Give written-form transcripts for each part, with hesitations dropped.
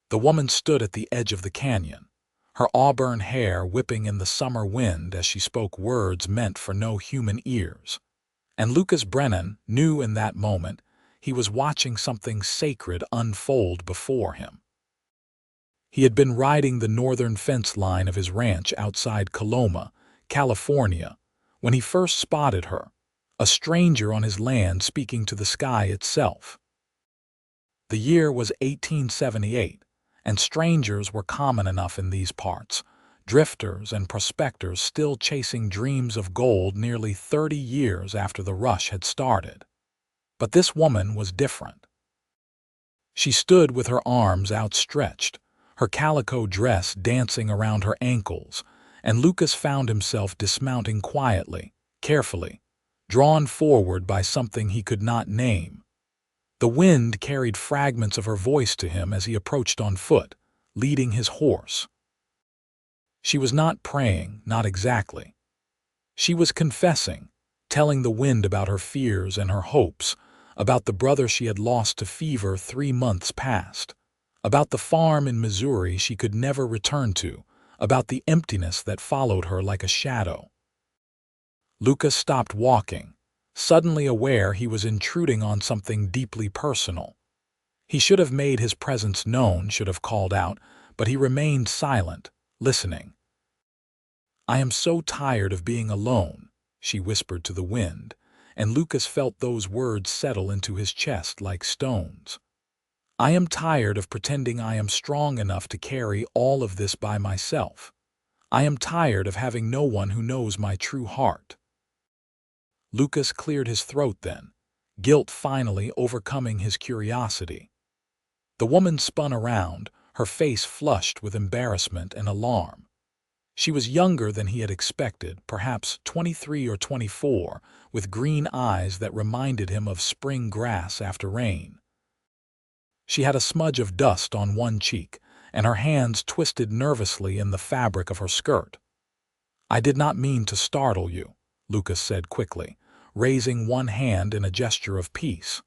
The woman stood at the edge of the canyon, her auburn hair whipping in the summer wind as she spoke words meant for no human ears. And Lucas Brennan knew in that moment he was watching something sacred unfold before him. He had been riding the northern fence line of his ranch outside Coloma, California, when he first spotted her, a stranger on his land speaking to the sky itself. The year was 1878, and strangers were common enough in these parts, drifters and prospectors still chasing dreams of gold nearly 30 years after the rush had started. But this woman was different. She stood with her arms outstretched, her calico dress dancing around her ankles, and Lucas found himself dismounting quietly, carefully, drawn forward by something he could not name. The wind carried fragments of her voice to him as he approached on foot, leading his horse. She was not praying, not exactly. She was confessing, telling the wind about her fears and her hopes, about the brother she had lost to fever 3 months past, about the farm in Missouri she could never return to, about the emptiness that followed her like a shadow. Lucas stopped walking, suddenly aware he was intruding on something deeply personal. He should have made his presence known, should have called out, but he remained silent, listening. "I am so tired of being alone," she whispered to the wind, and Lucas felt those words settle into his chest like stones. "I am tired of pretending I am strong enough to carry all of this by myself. I am tired of having no one who knows my true heart." Lucas cleared his throat then, guilt finally overcoming his curiosity. The woman spun around, her face flushed with embarrassment and alarm. She was younger than he had expected, perhaps 23 or 24, with green eyes that reminded him of spring grass after rain. She had a smudge of dust on one cheek, and her hands twisted nervously in the fabric of her skirt. "I did not mean to startle you," Lucas said quickly, raising one hand in a gesture of peace.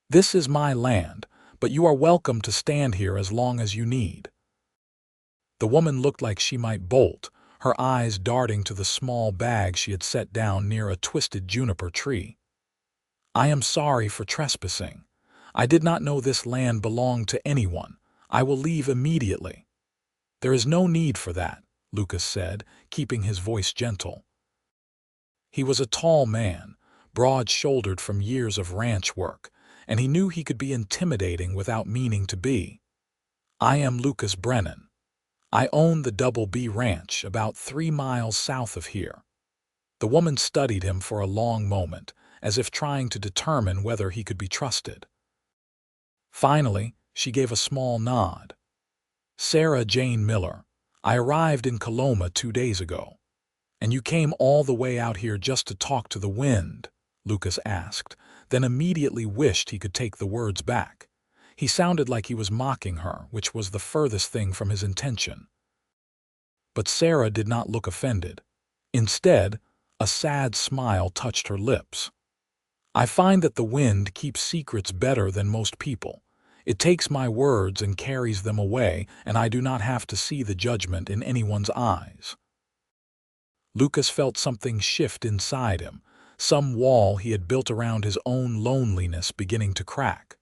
"This is my land, but you are welcome to stand here as long as you need." The woman looked like she might bolt, her eyes darting to the small bag she had set down near a twisted juniper tree. "I am sorry for trespassing. I did not know this land belonged to anyone. I will leave immediately." "There is no need for that," Lucas said, keeping his voice gentle. He was a tall man, broad-shouldered from years of ranch work, and he knew he could be intimidating without meaning to be. "I am Lucas Brennan. I own the Double B Ranch about 3 miles south of here." The woman studied him for a long moment, as if trying to determine whether he could be trusted. Finally, she gave a small nod. "Sarah Jane Miller. I arrived in Coloma 2 days ago." "And you came all the way out here just to talk to the wind?" Lucas asked, then immediately wished he could take the words back. He sounded like he was mocking her, which was the furthest thing from his intention. But Sarah did not look offended. Instead, a sad smile touched her lips. "I find that the wind keeps secrets better than most people. It takes my words and carries them away, and I do not have to see the judgment in anyone's eyes." Lucas felt something shift inside him, some wall he had built around his own loneliness beginning to crack.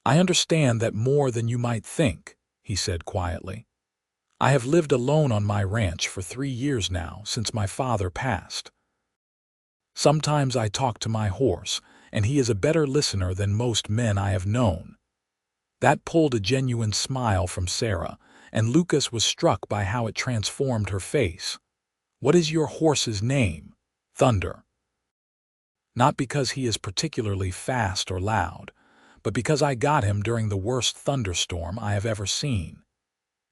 "I understand that more than you might think," he said quietly. "I have lived alone on my ranch for 3 years now, since my father passed. Sometimes I talk to my horse, and he is a better listener than most men I have known." That pulled a genuine smile from Sarah, and Lucas was struck by how it transformed her face. "What is your horse's name?" "Thunder." "Not because he is particularly fast or loud, but because I got him during the worst thunderstorm I have ever seen.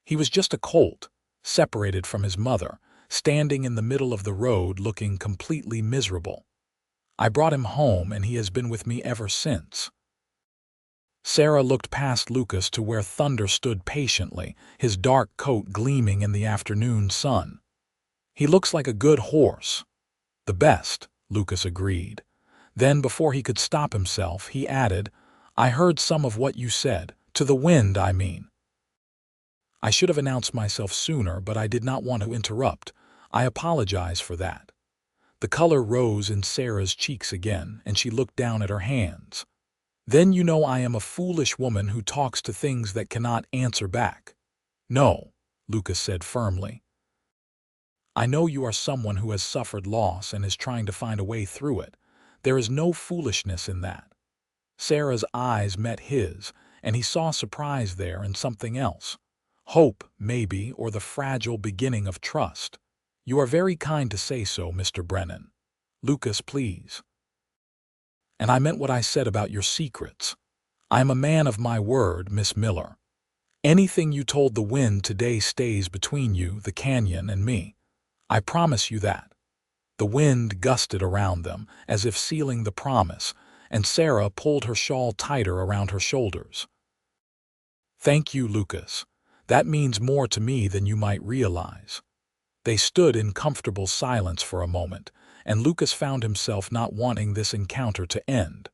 He was just a colt, separated from his mother, standing in the middle of the road looking completely miserable. I brought him home, and he has been with me ever since." Sarah looked past Lucas to where Thunder stood patiently, his dark coat gleaming in the afternoon sun. "He looks like a good horse." "The best," Lucas agreed. Then, before he could stop himself, he added, "I heard some of what you said. To the wind, I mean." I should have announced myself sooner, but I did not want to interrupt. I apologize for that. The color rose in Sarah's cheeks again, and she looked down at her hands. Then you know I am a foolish woman who talks to things that cannot answer back. No, Lucas said firmly. I know you are someone who has suffered loss and is trying to find a way through it. There is no foolishness in that. Sarah's eyes met his, and he saw surprise there and something else. Hope, maybe, or the fragile beginning of trust. You are very kind to say so, Mr. Brennan. Lucas, please. And I meant what I said about your secrets. I am a man of my word, Miss Miller. Anything you told the wind today stays between you, the canyon, and me. I promise you that. The wind gusted around them, as if sealing the promise, and Sarah pulled her shawl tighter around her shoulders. Thank you, Lucas. That means more to me than you might realize. They stood in comfortable silence for a moment, and Lucas found himself not wanting this encounter to end.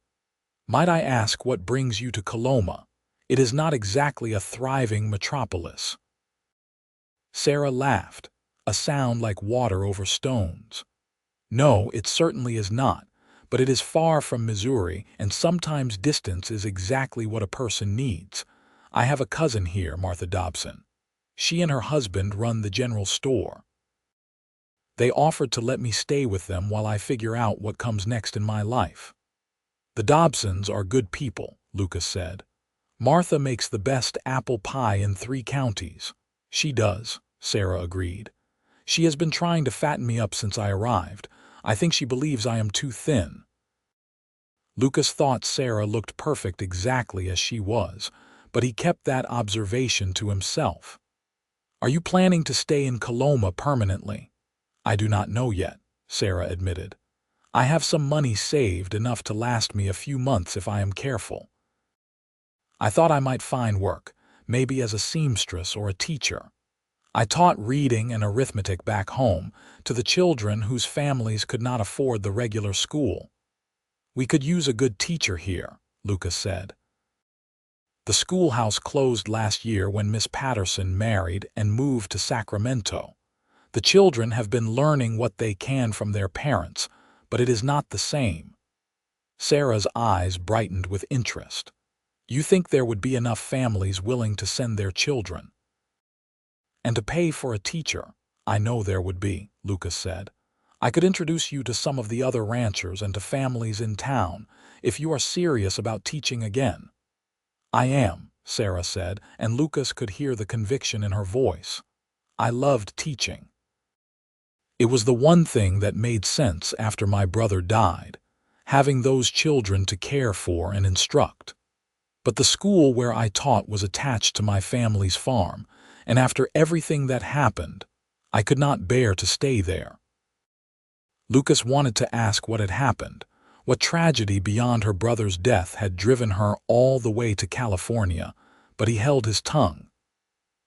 Might I ask what brings you to Coloma? It is not exactly a thriving metropolis. Sarah laughed, a sound like water over stones. No, it certainly is not, but it is far from Missouri, and sometimes distance is exactly what a person needs. I have a cousin here, Martha Dobson. She and her husband run the general store. They offered to let me stay with them while I figure out what comes next in my life. The Dobsons are good people, Lucas said. Martha makes the best apple pie in 3 counties. She does, Sarah agreed. She has been trying to fatten me up since I arrived. I think she believes I am too thin. Lucas thought Sarah looked perfect exactly as she was, but he kept that observation to himself. Are you planning to stay in Coloma permanently? I do not know yet, Sarah admitted. I have some money saved, enough to last me a few months if I am careful. I thought I might find work, maybe as a seamstress or a teacher. I taught reading and arithmetic back home to the children whose families could not afford the regular school. We could use a good teacher here, Lucas said. The schoolhouse closed last year when Miss Patterson married and moved to Sacramento. The children have been learning what they can from their parents, but it is not the same. Sarah's eyes brightened with interest. You think there would be enough families willing to send their children? And to pay for a teacher? I know there would be, Lucas said. I could introduce you to some of the other ranchers and to families in town if you are serious about teaching again. I am, Sarah said, and Lucas could hear the conviction in her voice. I loved teaching. It was the one thing that made sense after my brother died, having those children to care for and instruct. But the school where I taught was attached to my family's farm, and after everything that happened, I could not bear to stay there. Lucas wanted to ask what had happened, what tragedy beyond her brother's death had driven her all the way to California, but he held his tongue.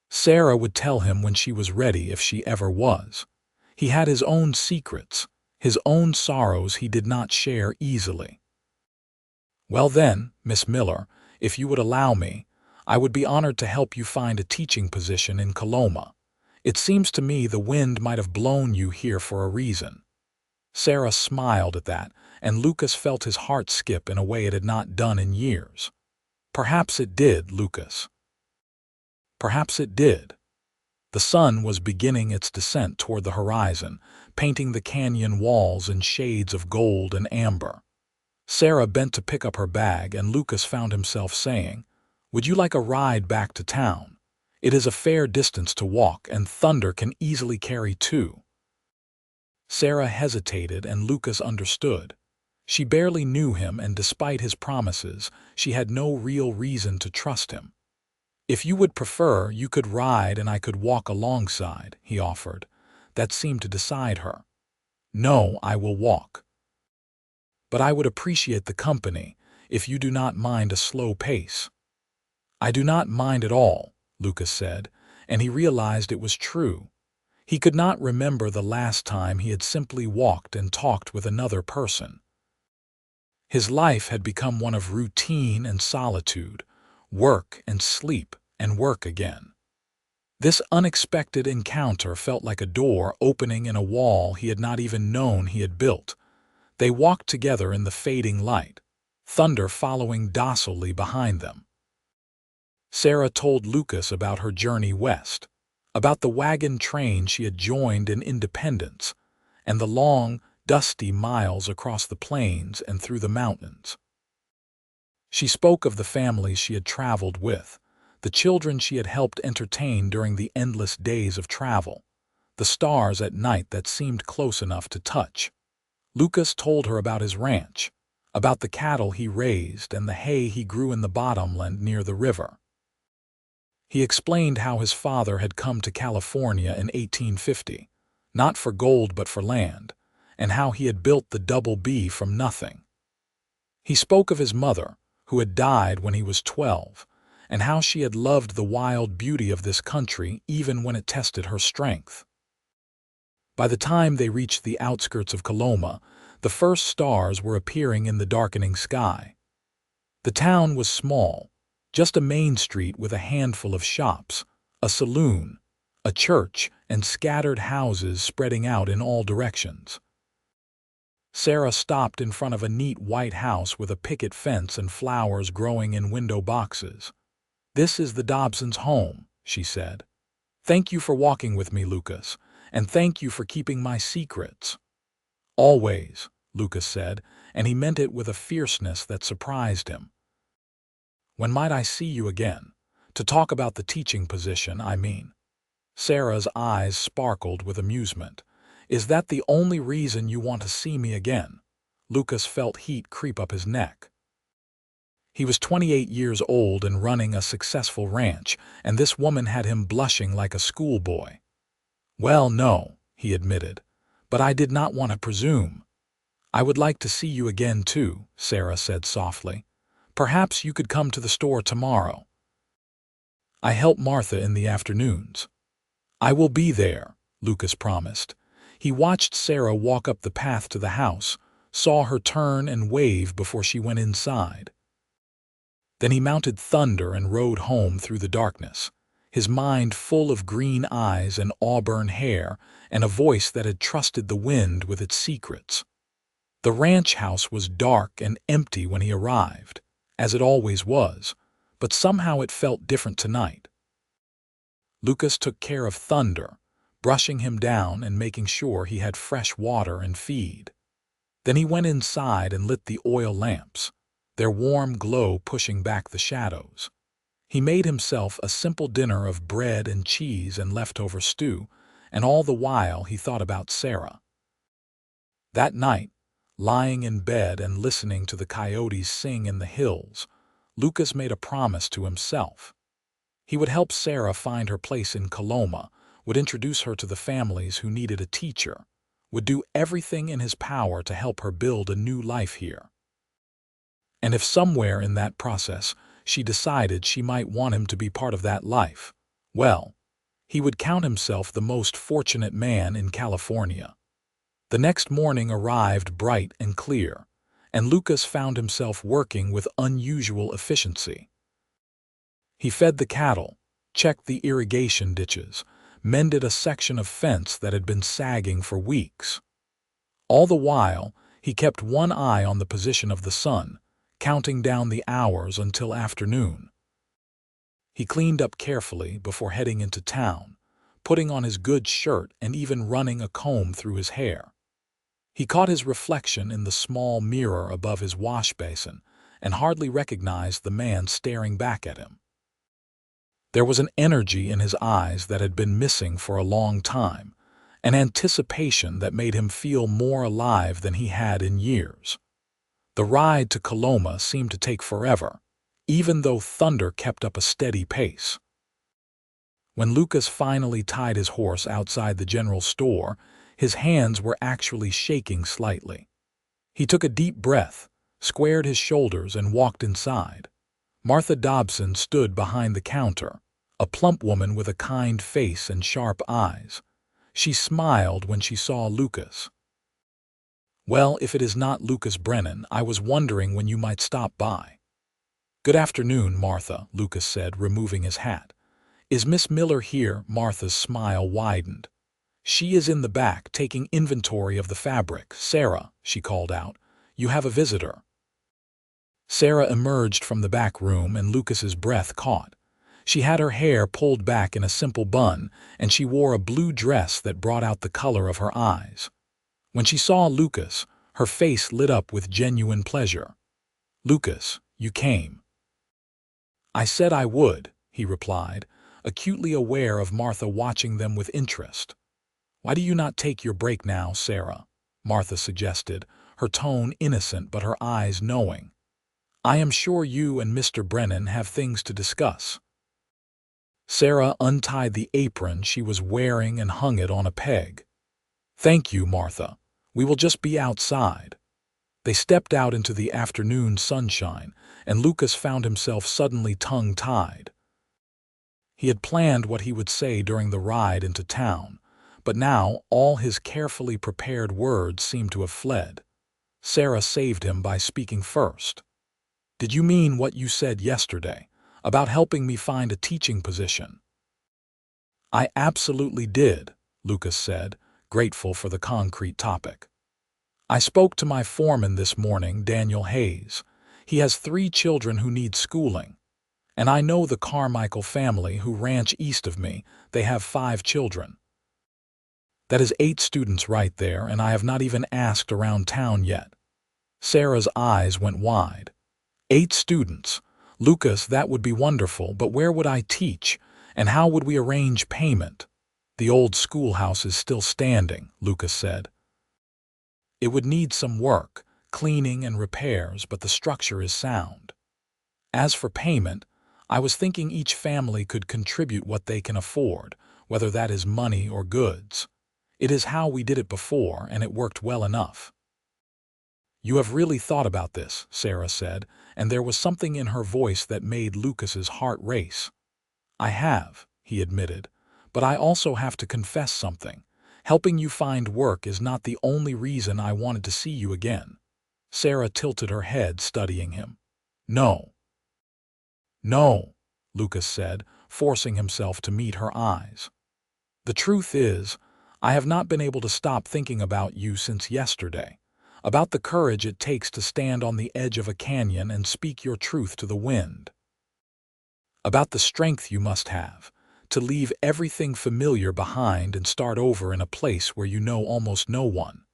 Sarah would tell him when she was ready, if she ever was. He had his own secrets, his own sorrows he did not share easily. Well then, Miss Miller, if you would allow me, I would be honored to help you find a teaching position in Coloma. It seems to me the wind might have blown you here for a reason. Sarah smiled at that, and Lucas felt his heart skip in a way it had not done in years. Perhaps it did, Lucas. Perhaps it did. The sun was beginning its descent toward the horizon, painting the canyon walls in shades of gold and amber. Sarah bent to pick up her bag, and Lucas found himself saying, "Would you like a ride back to town? It is a fair distance to walk, and Thunder can easily carry 2." Sarah hesitated, and Lucas understood. She barely knew him, and despite his promises, she had no real reason to trust him. "If you would prefer, you could ride and I could walk alongside," he offered. That seemed to decide her. "No, I will walk. But I would appreciate the company, if you do not mind a slow pace." "I do not mind at all," Lucas said, and he realized it was true. He could not remember the last time he had simply walked and talked with another person. His life had become one of routine and solitude, work and sleep and work again. This unexpected encounter felt like a door opening in a wall he had not even known he had built. They walked together in the fading light, thunder following docilely behind them. Sarah told Lucas about her journey west, about the wagon train she had joined in Independence, and the long, dusty miles across the plains and through the mountains. She spoke of the families she had traveled with, the children she had helped entertain during the endless days of travel, the stars at night that seemed close enough to touch. Lucas told her about his ranch, about the cattle he raised and the hay he grew in the bottomland near the river. He explained how his father had come to California in 1850, not for gold but for land, and how he had built the Double B from nothing. He spoke of his mother, who had died when he was 12, and how she had loved the wild beauty of this country even when it tested her strength. By the time they reached the outskirts of Coloma, the first stars were appearing in the darkening sky. The town was small, just a main street with a handful of shops, a saloon, a church, and scattered houses spreading out in all directions. Sarah stopped in front of a neat white house with a picket fence and flowers growing in window boxes. "This is the Dobsons' home," she said. "Thank you for walking with me, Lucas, and thank you for keeping my secrets." "Always," Lucas said, and he meant it with a fierceness that surprised him. "When might I see you again? To talk about the teaching position, I mean." Sarah's eyes sparkled with amusement. "Is that the only reason you want to see me again?" Lucas felt heat creep up his neck. He was 28 years old and running a successful ranch, and this woman had him blushing like a schoolboy. "Well, no," he admitted, "but I did not want to presume." "I would like to see you again, too," Sarah said softly. "Perhaps you could come to the store tomorrow. I help Martha in the afternoons." "I will be there," Lucas promised. He watched Sarah walk up the path to the house, saw her turn and wave before she went inside. Then he mounted Thunder and rode home through the darkness, his mind full of green eyes and auburn hair and a voice that had trusted the wind with its secrets. The ranch house was dark and empty when he arrived, as it always was, but somehow it felt different tonight. Lucas took care of Thunder, brushing him down and making sure he had fresh water and feed. Then he went inside and lit the oil lamps, their warm glow pushing back the shadows. He made himself a simple dinner of bread and cheese and leftover stew, and all the while he thought about Sarah. That night, lying in bed and listening to the coyotes sing in the hills, Lucas made a promise to himself. He would help Sarah find her place in Coloma, would introduce her to the families who needed a teacher, would do everything in his power to help her build a new life here. And if somewhere in that process she decided she might want him to be part of that life, well, he would count himself the most fortunate man in California. The next morning arrived bright and clear, and Lucas found himself working with unusual efficiency. He fed the cattle, checked the irrigation ditches, mended a section of fence that had been sagging for weeks. All the while, he kept one eye on the position of the sun, counting down the hours until afternoon. He cleaned up carefully before heading into town, putting on his good shirt and even running a comb through his hair. He caught his reflection in the small mirror above his wash basin and hardly recognized the man staring back at him. There was an energy in his eyes that had been missing for a long time, an anticipation that made him feel more alive than he had in years. The ride to Coloma seemed to take forever, even though Thunder kept up a steady pace. When Lucas finally tied his horse outside the general store, his hands were actually shaking slightly. He took a deep breath, squared his shoulders, and walked inside. Martha Dobson stood behind the counter, a plump woman with a kind face and sharp eyes. She smiled when she saw Lucas. "Well, if it is not Lucas Brennan, I was wondering when you might stop by." "Good afternoon, Martha," Lucas said, removing his hat. "Is Miss Miller here?" Martha's smile widened. "She is in the back, taking inventory of the fabric. Sarah," she called out, "you have a visitor." Sarah emerged from the back room, and Lucas's breath caught. She had her hair pulled back in a simple bun, and she wore a blue dress that brought out the color of her eyes. When she saw Lucas, her face lit up with genuine pleasure. "Lucas, you came." "I said I would," he replied, acutely aware of Martha watching them with interest. "Why do you not take your break now, Sarah?" Martha suggested, her tone innocent but her eyes knowing. "I am sure you and Mr. Brennan have things to discuss." Sarah untied the apron she was wearing and hung it on a peg. "Thank you, Martha. We will just be outside." They stepped out into the afternoon sunshine, and Lucas found himself suddenly tongue-tied. He had planned what he would say during the ride into town, but now all his carefully prepared words seemed to have fled. Sarah saved him by speaking first. "Did you mean what you said yesterday, about helping me find a teaching position?" "I absolutely did," Lucas said, grateful for the concrete topic. "I spoke to my foreman this morning, Daniel Hayes. He has 3 children who need schooling. And I know the Carmichael family who ranch east of me. They have 5 children. That is 8 students right there, and I have not even asked around town yet." Sarah's eyes went wide. 8 students. Lucas, that would be wonderful, but where would I teach? And how would we arrange payment? "The old schoolhouse is still standing," Lucas said. "It would need some work, cleaning and repairs, but the structure is sound. As for payment, I was thinking each family could contribute what they can afford, whether that is money or goods. It is how we did it before, and it worked well enough." "You have really thought about this," Sarah said, and there was something in her voice that made Lucas's heart race. "I have," he admitted, "but I also have to confess something. Helping you find work is not the only reason I wanted to see you again." Sarah tilted her head, studying him. "No." "No," Lucas said, forcing himself to meet her eyes. "The truth is, I have not been able to stop thinking about you since yesterday, about the courage it takes to stand on the edge of a canyon and speak your truth to the wind, about the strength you must have to leave everything familiar behind and start over in a place where you know almost no one.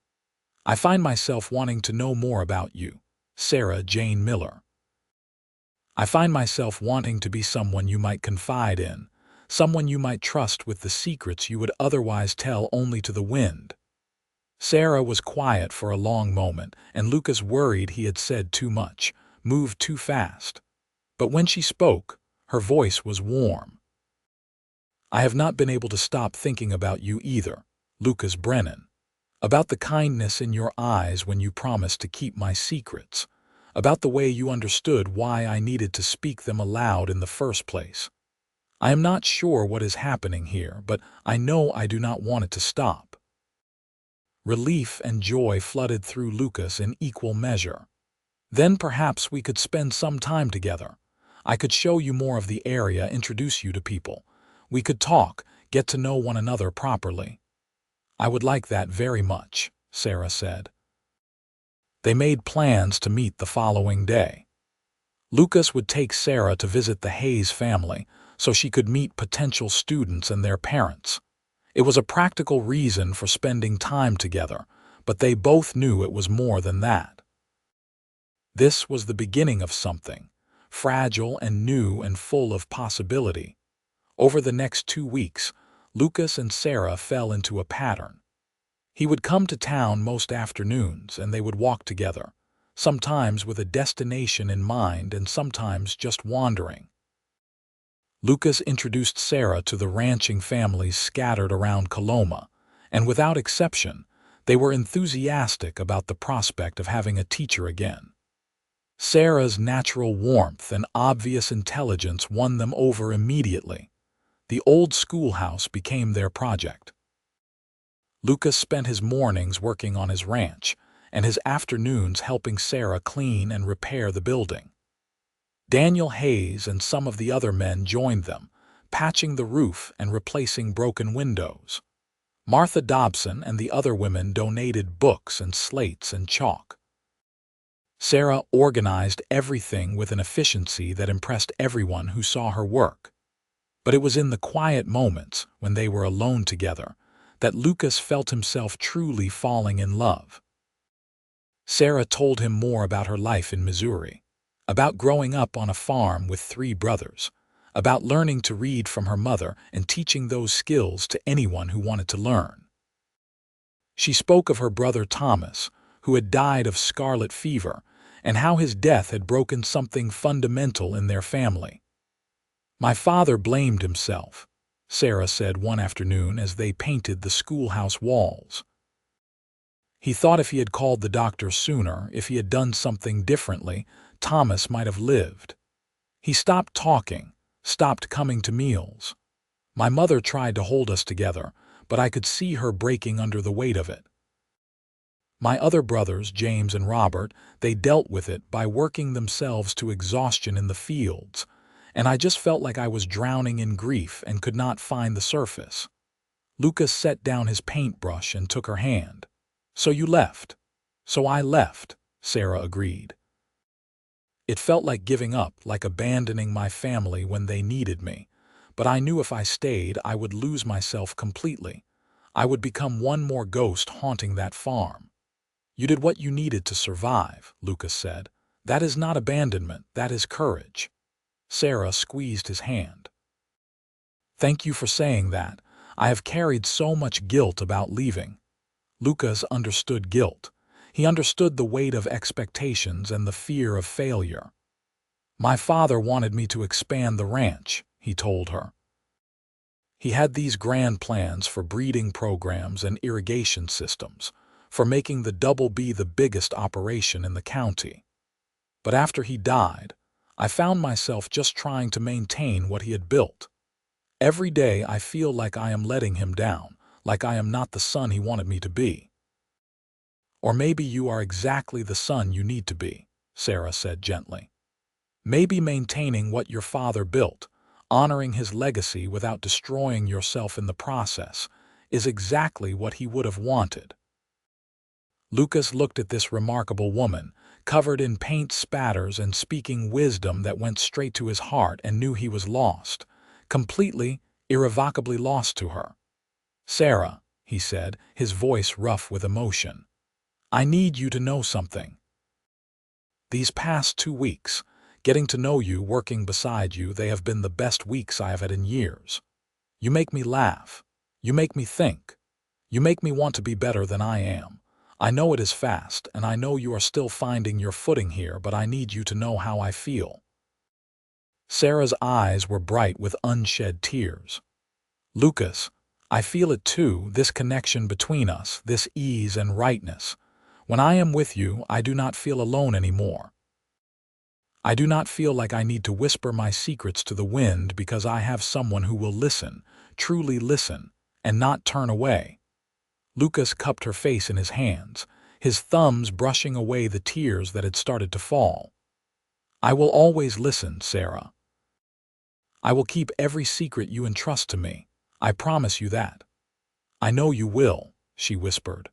I find myself wanting to know more about you, Sarah Jane Miller. I find myself wanting to be someone you might confide in, someone you might trust with the secrets you would otherwise tell only to the wind." Sarah was quiet for a long moment, and Lucas worried he had said too much, moved too fast. But when she spoke, her voice was warm. "I have not been able to stop thinking about you either, Lucas Brennan. About the kindness in your eyes when you promised to keep my secrets. About the way you understood why I needed to speak them aloud in the first place. I am not sure what is happening here, but I know I do not want it to stop." Relief and joy flooded through Lucas in equal measure. "Then perhaps we could spend some time together. I could show you more of the area, introduce you to people. We could talk, get to know one another properly." "I would like that very much," Sarah said. They made plans to meet the following day. Lucas would take Sarah to visit the Hayes family so she could meet potential students and their parents. It was a practical reason for spending time together, but they both knew it was more than that. This was the beginning of something, fragile and new and full of possibility. Over the next 2 weeks, Lucas and Sarah fell into a pattern. He would come to town most afternoons, and they would walk together, sometimes with a destination in mind and sometimes just wandering. Lucas introduced Sarah to the ranching families scattered around Coloma, and without exception, they were enthusiastic about the prospect of having a teacher again. Sarah's natural warmth and obvious intelligence won them over immediately. The old schoolhouse became their project. Lucas spent his mornings working on his ranch, and his afternoons helping Sarah clean and repair the building. Daniel Hayes and some of the other men joined them, patching the roof and replacing broken windows. Martha Dobson and the other women donated books and slates and chalk. Sarah organized everything with an efficiency that impressed everyone who saw her work. But it was in the quiet moments, when they were alone together, that Lucas felt himself truly falling in love. Sarah told him more about her life in Missouri, about growing up on a farm with 3 brothers, about learning to read from her mother and teaching those skills to anyone who wanted to learn. She spoke of her brother Thomas, who had died of scarlet fever, and how his death had broken something fundamental in their family. "My father blamed himself," Sarah said one afternoon as they painted the schoolhouse walls. "He thought if he had called the doctor sooner, if he had done something differently, Thomas might have lived. He stopped talking, stopped coming to meals. My mother tried to hold us together, but I could see her breaking under the weight of it. My other brothers, James and Robert, they dealt with it by working themselves to exhaustion in the fields, and I just felt like I was drowning in grief and could not find the surface." Lucas set down his paintbrush and took her hand. "So you left." "So I left," Sarah agreed. "It felt like giving up, like abandoning my family when they needed me. But I knew if I stayed, I would lose myself completely. I would become one more ghost haunting that farm." "You did what you needed to survive," Lucas said. "That is not abandonment, that is courage." Sarah squeezed his hand. "Thank you for saying that. I have carried so much guilt about leaving." Lucas understood guilt. He understood the weight of expectations and the fear of failure. "My father wanted me to expand the ranch," he told her. "He had these grand plans for breeding programs and irrigation systems, for making the Double B the biggest operation in the county. But after he died, I found myself just trying to maintain what he had built. Every day I feel like I am letting him down, like I am not the son he wanted me to be." "Or maybe you are exactly the son you need to be," Sarah said gently. "Maybe maintaining what your father built, honoring his legacy without destroying yourself in the process, is exactly what he would have wanted." Lucas looked at this remarkable woman, covered in paint spatters and speaking wisdom that went straight to his heart, and knew he was lost, completely, irrevocably lost to her. "Sarah," he said, his voice rough with emotion, "I need you to know something. These past 2 weeks, getting to know you, working beside you, they have been the best weeks I have had in years. You make me laugh. You make me think. You make me want to be better than I am. I know it is fast, and I know you are still finding your footing here, but I need you to know how I feel." Sarah's eyes were bright with unshed tears. "Lucas, I feel it too, this connection between us, this ease and rightness. When I am with you, I do not feel alone anymore. I do not feel like I need to whisper my secrets to the wind, because I have someone who will listen, truly listen, and not turn away." Lucas cupped her face in his hands, his thumbs brushing away the tears that had started to fall. "I will always listen, Sarah. I will keep every secret you entrust to me. I promise you that." "I know you will," she whispered.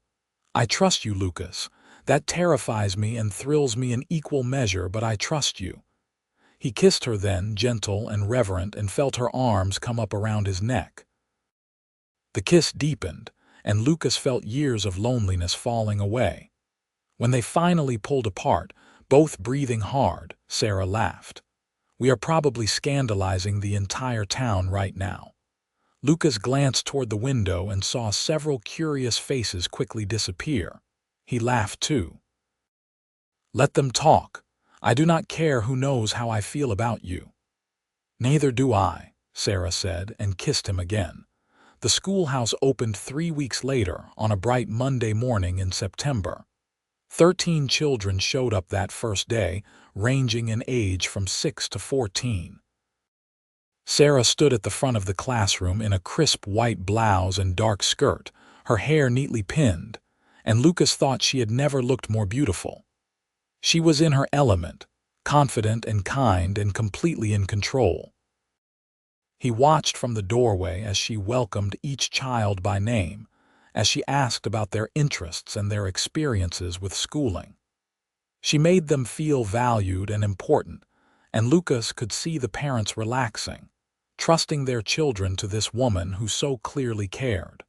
"I trust you, Lucas. That terrifies me and thrills me in equal measure, but I trust you." He kissed her then, gentle and reverent, and felt her arms come up around his neck. The kiss deepened, and Lucas felt years of loneliness falling away. When they finally pulled apart, both breathing hard, Sarah laughed. "We are probably scandalizing the entire town right now." Lucas glanced toward the window and saw several curious faces quickly disappear. He laughed too. "Let them talk. I do not care who knows how I feel about you." "Neither do I," Sarah said, and kissed him again. The schoolhouse opened 3 weeks later, on a bright Monday morning in September. 13 children showed up that first day, ranging in age from 6 to 14. Sarah stood at the front of the classroom in a crisp white blouse and dark skirt, her hair neatly pinned, and Lucas thought she had never looked more beautiful. She was in her element, confident and kind and completely in control. He watched from the doorway as she welcomed each child by name, as she asked about their interests and their experiences with schooling. She made them feel valued and important, and Lucas could see the parents relaxing, trusting their children to this woman who so clearly cared.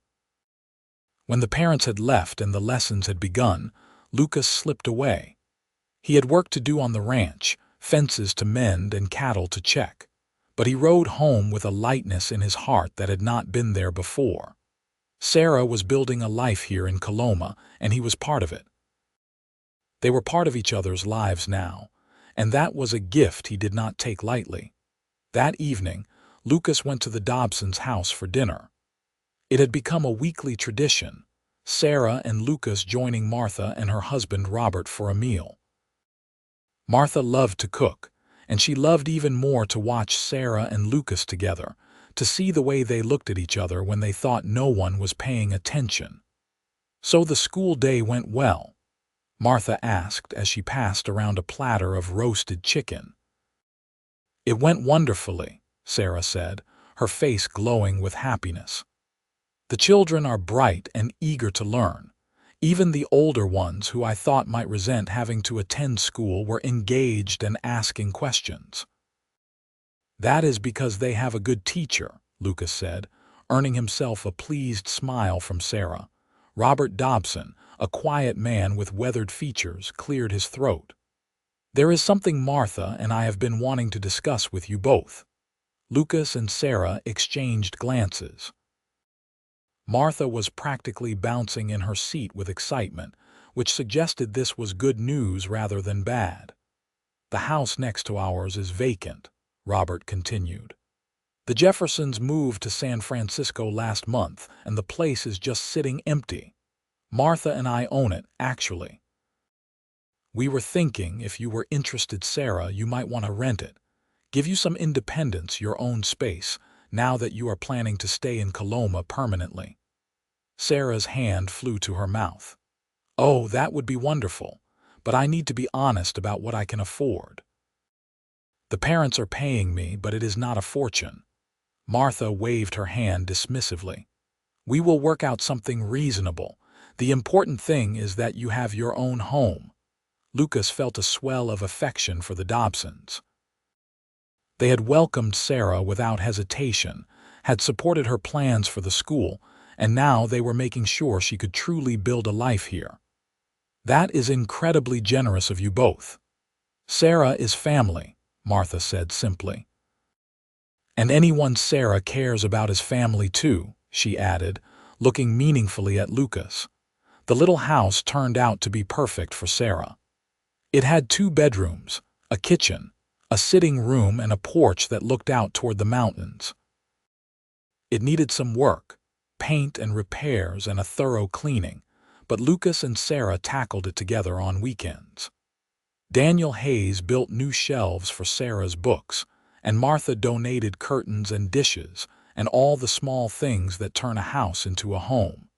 When the parents had left and the lessons had begun, Lucas slipped away. He had work to do on the ranch, fences to mend and cattle to check, but he rode home with a lightness in his heart that had not been there before. Sarah was building a life here in Coloma, and he was part of it. They were part of each other's lives now, and that was a gift he did not take lightly. That evening, Lucas went to the Dobsons' house for dinner. It had become a weekly tradition, Sarah and Lucas joining Martha and her husband Robert for a meal. Martha loved to cook, and she loved even more to watch Sarah and Lucas together, to see the way they looked at each other when they thought no one was paying attention. "So the school day went well?" Martha asked as she passed around a platter of roasted chicken. "It went wonderfully," Sarah said, her face glowing with happiness. "The children are bright and eager to learn. Even the older ones who I thought might resent having to attend school were engaged and asking questions." "That is because they have a good teacher," Lucas said, earning himself a pleased smile from Sarah. Robert Dobson, a quiet man with weathered features, cleared his throat. "There is something Martha and I have been wanting to discuss with you both." Lucas and Sarah exchanged glances. Martha was practically bouncing in her seat with excitement, which suggested this was good news rather than bad. "The house next to ours is vacant," Robert continued. "The Jeffersons moved to San Francisco last month, and the place is just sitting empty. Martha and I own it, actually. We were thinking if you were interested, Sarah, you might want to rent it. Give you some independence, your own space, now that you are planning to stay in Coloma permanently." Sarah's hand flew to her mouth. "Oh, that would be wonderful, but I need to be honest about what I can afford. The parents are paying me, but it is not a fortune." Martha waved her hand dismissively. "We will work out something reasonable. The important thing is that you have your own home." Lucas felt a swell of affection for the Dobsons. They had welcomed Sarah without hesitation, had supported her plans for the school, and now they were making sure she could truly build a life here. "That is incredibly generous of you both." "Sarah is family," Martha said simply. "And anyone Sarah cares about is family too," she added, looking meaningfully at Lucas. The little house turned out to be perfect for Sarah. It had 2 bedrooms, a kitchen, a sitting room, and a porch that looked out toward the mountains. It needed some work, paint and repairs and a thorough cleaning, but Lucas and Sarah tackled it together on weekends. Daniel Hayes built new shelves for Sarah's books, and Martha donated curtains and dishes and all the small things that turn a house into a home.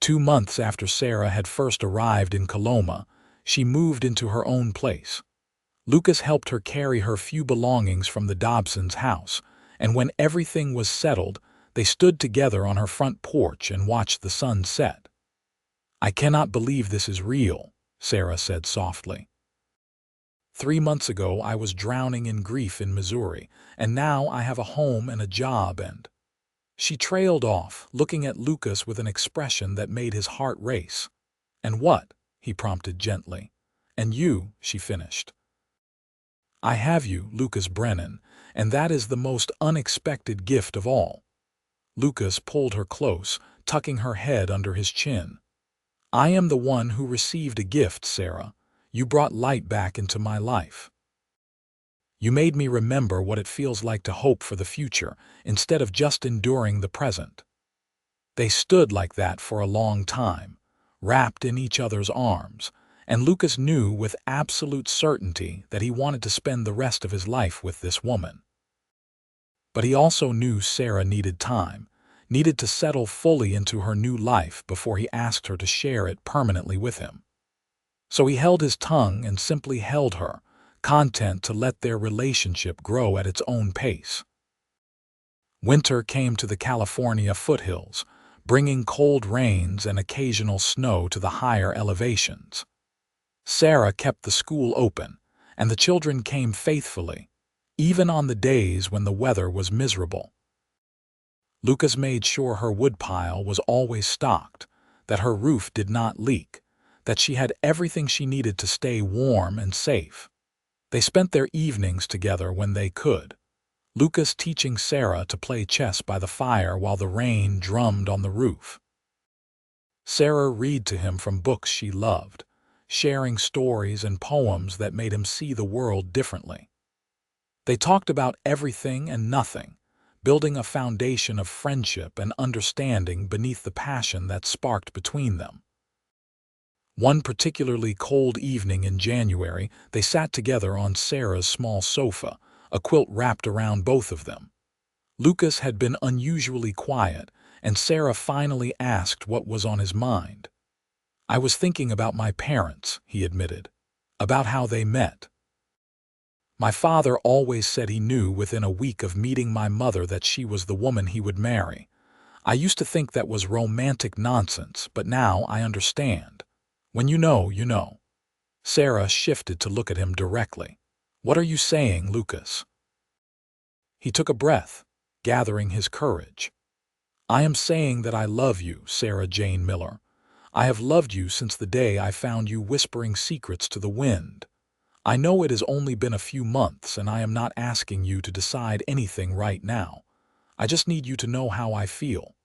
2 months after Sarah had first arrived in Coloma, she moved into her own place. Lucas helped her carry her few belongings from the Dobsons' house, and when everything was settled, they stood together on her front porch and watched the sun set. "I cannot believe this is real," Sarah said softly. 3 months ago I was drowning in grief in Missouri, and now I have a home and a job and—" She trailed off, looking at Lucas with an expression that made his heart race. "And what?" he prompted gently. "And you," she finished. "I have you, Lucas Brennan, and that is the most unexpected gift of all." Lucas pulled her close, tucking her head under his chin. "I am the one who received a gift, Sarah. You brought light back into my life. You made me remember what it feels like to hope for the future instead of just enduring the present." They stood like that for a long time, wrapped in each other's arms, and Lucas knew with absolute certainty that he wanted to spend the rest of his life with this woman. But he also knew Sarah needed time, needed to settle fully into her new life before he asked her to share it permanently with him. So he held his tongue and simply held her, content to let their relationship grow at its own pace. Winter came to the California foothills, bringing cold rains and occasional snow to the higher elevations. Sarah kept the school open, and the children came faithfully, even on the days when the weather was miserable. Lucas made sure her woodpile was always stocked, that her roof did not leak, that she had everything she needed to stay warm and safe. They spent their evenings together when they could, Lucas teaching Sarah to play chess by the fire while the rain drummed on the roof. Sarah read to him from books she loved, sharing stories and poems that made him see the world differently. They talked about everything and nothing, building a foundation of friendship and understanding beneath the passion that sparked between them. One particularly cold evening in January, they sat together on Sarah's small sofa, a quilt wrapped around both of them. Lucas had been unusually quiet, and Sarah finally asked what was on his mind. "I was thinking about my parents," he admitted, "about how they met. My father always said he knew within a week of meeting my mother that she was the woman he would marry. I used to think that was romantic nonsense, but now I understand. When you know, you know." Sarah shifted to look at him directly. "What are you saying, Lucas?" He took a breath, gathering his courage. "I am saying that I love you, Sarah Jane Miller. I have loved you since the day I found you whispering secrets to the wind. I know it has only been a few months, and I am not asking you to decide anything right now. I just need you to know how I feel.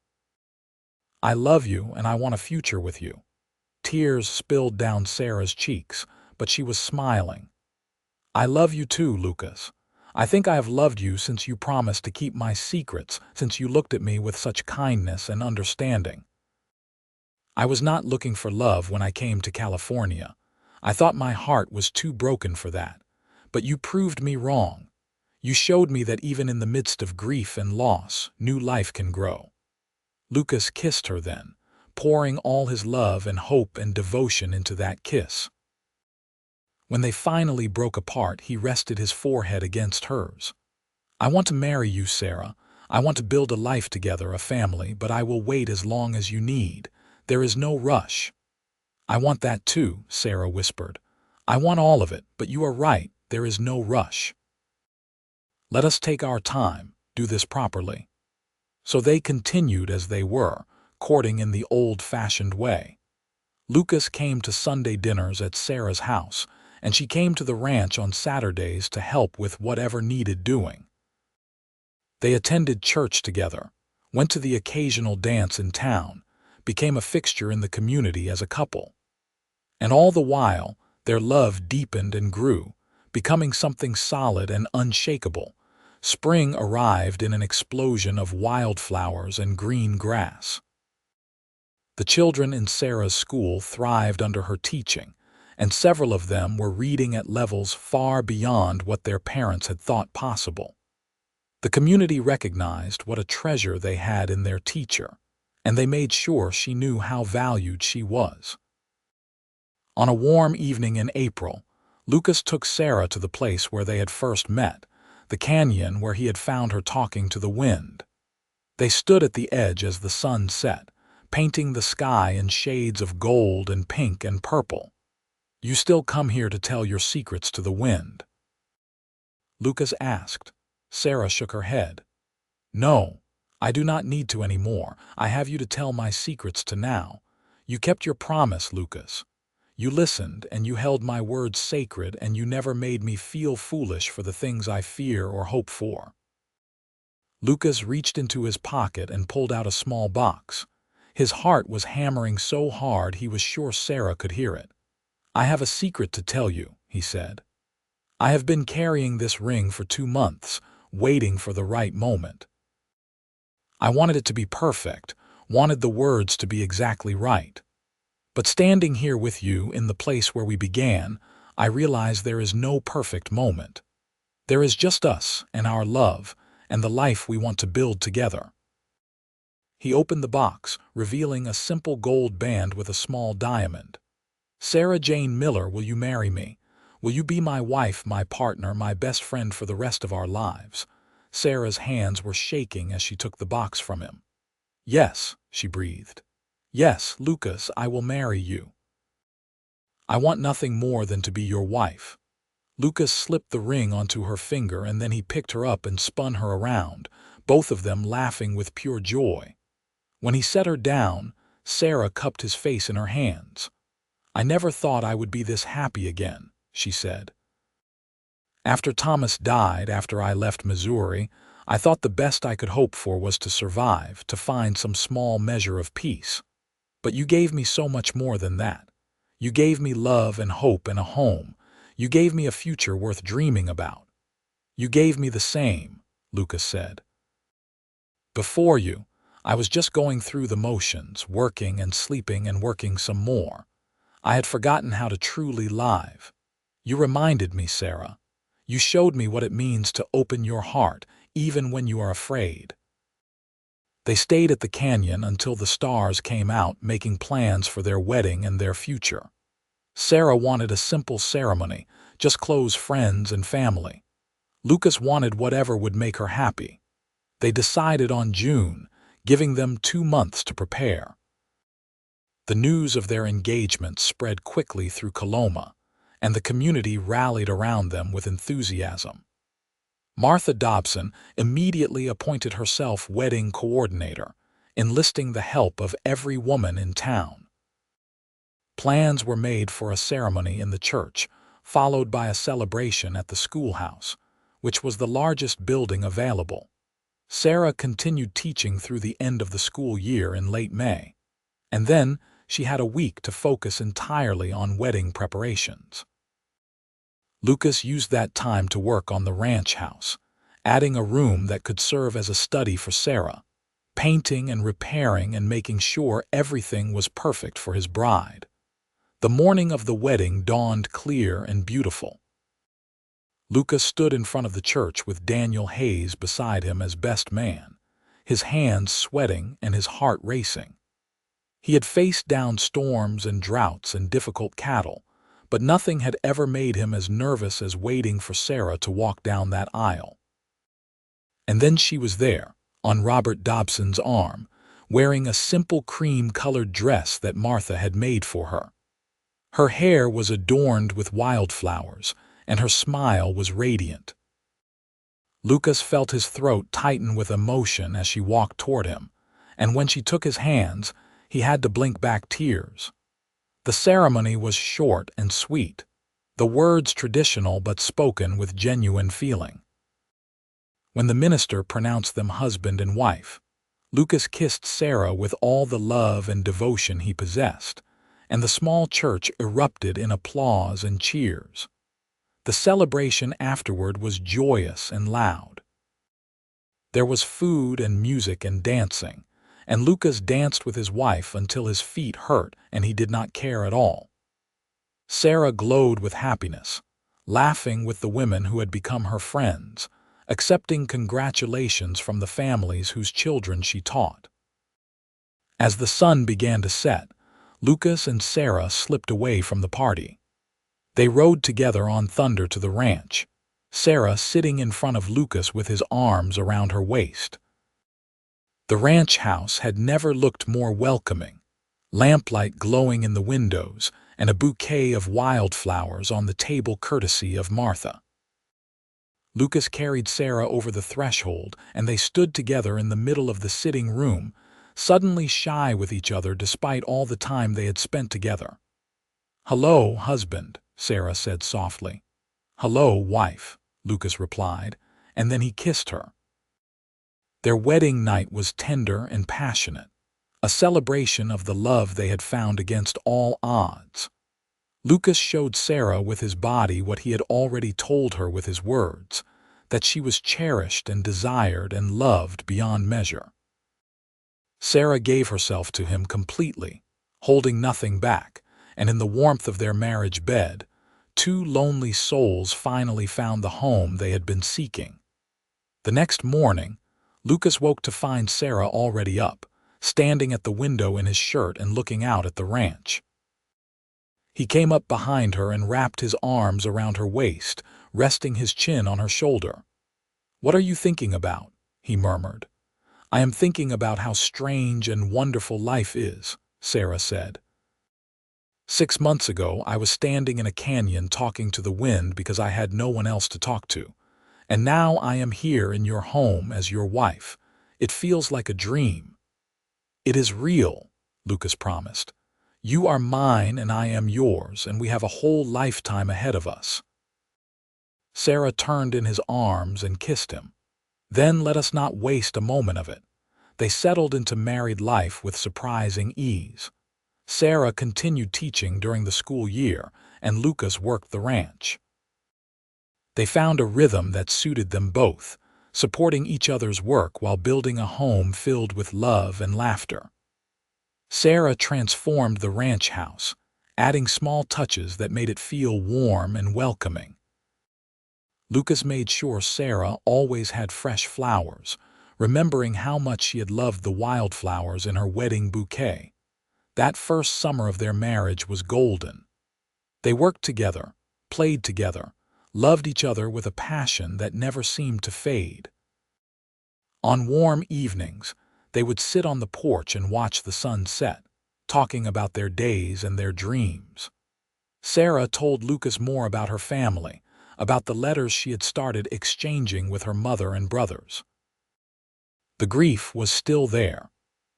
I love you, and I want a future with you." Tears spilled down Sarah's cheeks, but she was smiling. "I love you too, Lucas. I think I have loved you since you promised to keep my secrets, since you looked at me with such kindness and understanding. I was not looking for love when I came to California. I thought my heart was too broken for that. But you proved me wrong. You showed me that even in the midst of grief and loss, new life can grow." Lucas kissed her then, pouring all his love and hope and devotion into that kiss. When they finally broke apart, he rested his forehead against hers. "I want to marry you, Sarah. I want to build a life together, a family, but I will wait as long as you need. There is no rush." "I want that too," Sarah whispered. "I want all of it, but you are right, there is no rush. Let us take our time, do this properly." So they continued as they were, courting in the old-fashioned way. Lucas came to Sunday dinners at Sarah's house, and she came to the ranch on Saturdays to help with whatever needed doing. They attended church together, went to the occasional dance in town, became a fixture in the community as a couple. And all the while, their love deepened and grew, becoming something solid and unshakable. Spring arrived in an explosion of wildflowers and green grass. The children in Sarah's school thrived under her teaching, and several of them were reading at levels far beyond what their parents had thought possible. The community recognized what a treasure they had in their teacher, and they made sure she knew how valued she was. On a warm evening in April, Lucas took Sarah to the place where they had first met, the canyon where he had found her talking to the wind. They stood at the edge as the sun set, painting the sky in shades of gold and pink and purple. "You still come here to tell your secrets to the wind?" Lucas asked. Sarah shook her head. "No, I do not need to anymore. I have you to tell my secrets to now. You kept your promise, Lucas. You listened, and you held my words sacred, and you never made me feel foolish for the things I fear or hope for." Lucas reached into his pocket and pulled out a small box. His heart was hammering so hard he was sure Sarah could hear it. "I have a secret to tell you," he said. "I have been carrying this ring for 2 months, waiting for the right moment. I wanted it to be perfect, wanted the words to be exactly right. But standing here with you in the place where we began, I realize there is no perfect moment. There is just us and our love and the life we want to build together." He opened the box, revealing a simple gold band with a small diamond. "Sarah Jane Miller, will you marry me? Will you be my wife, my partner, my best friend for the rest of our lives?" Sarah's hands were shaking as she took the box from him. "Yes," she breathed. "Yes, Lucas, I will marry you. I want nothing more than to be your wife." Lucas slipped the ring onto her finger, and then he picked her up and spun her around, both of them laughing with pure joy. When he set her down, Sarah cupped his face in her hands. "I never thought I would be this happy again," she said. "After Thomas died, after I left Missouri, I thought the best I could hope for was to survive, to find some small measure of peace. But you gave me so much more than that. You gave me love and hope and a home. You gave me a future worth dreaming about." "You gave me the same," Lucas said. "Before you, I was just going through the motions, working and sleeping and working some more. I had forgotten how to truly live. You reminded me, Sarah. You showed me what it means to open your heart, even when you are afraid." They stayed at the canyon until the stars came out, making plans for their wedding and their future. Sarah wanted a simple ceremony, just close friends and family. Lucas wanted whatever would make her happy. They decided on June, giving them 2 months to prepare. The news of their engagement spread quickly through Coloma, and the community rallied around them with enthusiasm. Martha Dobson immediately appointed herself wedding coordinator, enlisting the help of every woman in town. Plans were made for a ceremony in the church, followed by a celebration at the schoolhouse, which was the largest building available. Sarah continued teaching through the end of the school year in late May, and then she had a week to focus entirely on wedding preparations. Lucas used that time to work on the ranch house, adding a room that could serve as a study for Sarah, painting and repairing and making sure everything was perfect for his bride. The morning of the wedding dawned clear and beautiful. Lucas stood in front of the church with Daniel Hayes beside him as best man, his hands sweating and his heart racing. He had faced down storms and droughts and difficult cattle, but nothing had ever made him as nervous as waiting for Sarah to walk down that aisle. And then she was there, on Robert Dobson's arm, wearing a simple cream-colored dress that Martha had made for her. Her hair was adorned with wildflowers, and her smile was radiant. Lucas felt his throat tighten with emotion as she walked toward him, and when she took his hands, he had to blink back tears. The ceremony was short and sweet, the words traditional but spoken with genuine feeling. When the minister pronounced them husband and wife, Lucas kissed Sarah with all the love and devotion he possessed, and the small church erupted in applause and cheers. The celebration afterward was joyous and loud. There was food and music and dancing, and Lucas danced with his wife until his feet hurt and he did not care at all. Sarah glowed with happiness, laughing with the women who had become her friends, accepting congratulations from the families whose children she taught. As the sun began to set, Lucas and Sarah slipped away from the party. They rode together on Thunder to the ranch, Sarah sitting in front of Lucas with his arms around her waist. The ranch house had never looked more welcoming, lamplight glowing in the windows and a bouquet of wildflowers on the table courtesy of Martha. Lucas carried Sarah over the threshold, and they stood together in the middle of the sitting room, suddenly shy with each other despite all the time they had spent together. "Hello, husband," Sarah said softly. "Hello, wife," Lucas replied, and then he kissed her. Their wedding night was tender and passionate, a celebration of the love they had found against all odds. Lucas showed Sarah with his body what he had already told her with his words, that she was cherished and desired and loved beyond measure. Sarah gave herself to him completely, holding nothing back, and in the warmth of their marriage bed, 2 lonely souls finally found the home they had been seeking. The next morning, Lucas woke to find Sarah already up, standing at the window in his shirt and looking out at the ranch. He came up behind her and wrapped his arms around her waist, resting his chin on her shoulder. "What are you thinking about?" he murmured. "I am thinking about how strange and wonderful life is," Sarah said. "6 months ago, I was standing in a canyon talking to the wind because I had no one else to talk to. And now I am here in your home as your wife. It feels like a dream." "It is real," Lucas promised. "You are mine and I am yours, and we have a whole lifetime ahead of us." Sarah turned in his arms and kissed him. Then let us not waste a moment of it. They settled into married life with surprising ease. Sarah continued teaching during the school year, and Lucas worked the ranch. They found a rhythm that suited them both, supporting each other's work while building a home filled with love and laughter. Sarah transformed the ranch house, adding small touches that made it feel warm and welcoming. Lucas made sure Sarah always had fresh flowers, remembering how much she had loved the wildflowers in her wedding bouquet. That first summer of their marriage was golden. They worked together, played together, loved each other with a passion that never seemed to fade. On warm evenings, they would sit on the porch and watch the sun set, talking about their days and their dreams. Sarah told Lucas more about her family, about the letters she had started exchanging with her mother and brothers. The grief was still there,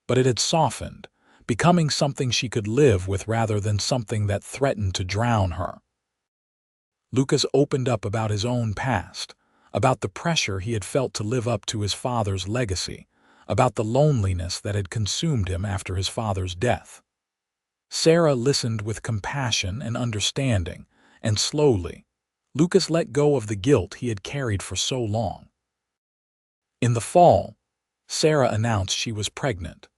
but it had softened, becoming something she could live with rather than something that threatened to drown her. Lucas opened up about his own past, about the pressure he had felt to live up to his father's legacy, about the loneliness that had consumed him after his father's death. Sarah listened with compassion and understanding, and slowly, Lucas let go of the guilt he had carried for so long. In the fall, Sarah announced she was pregnant.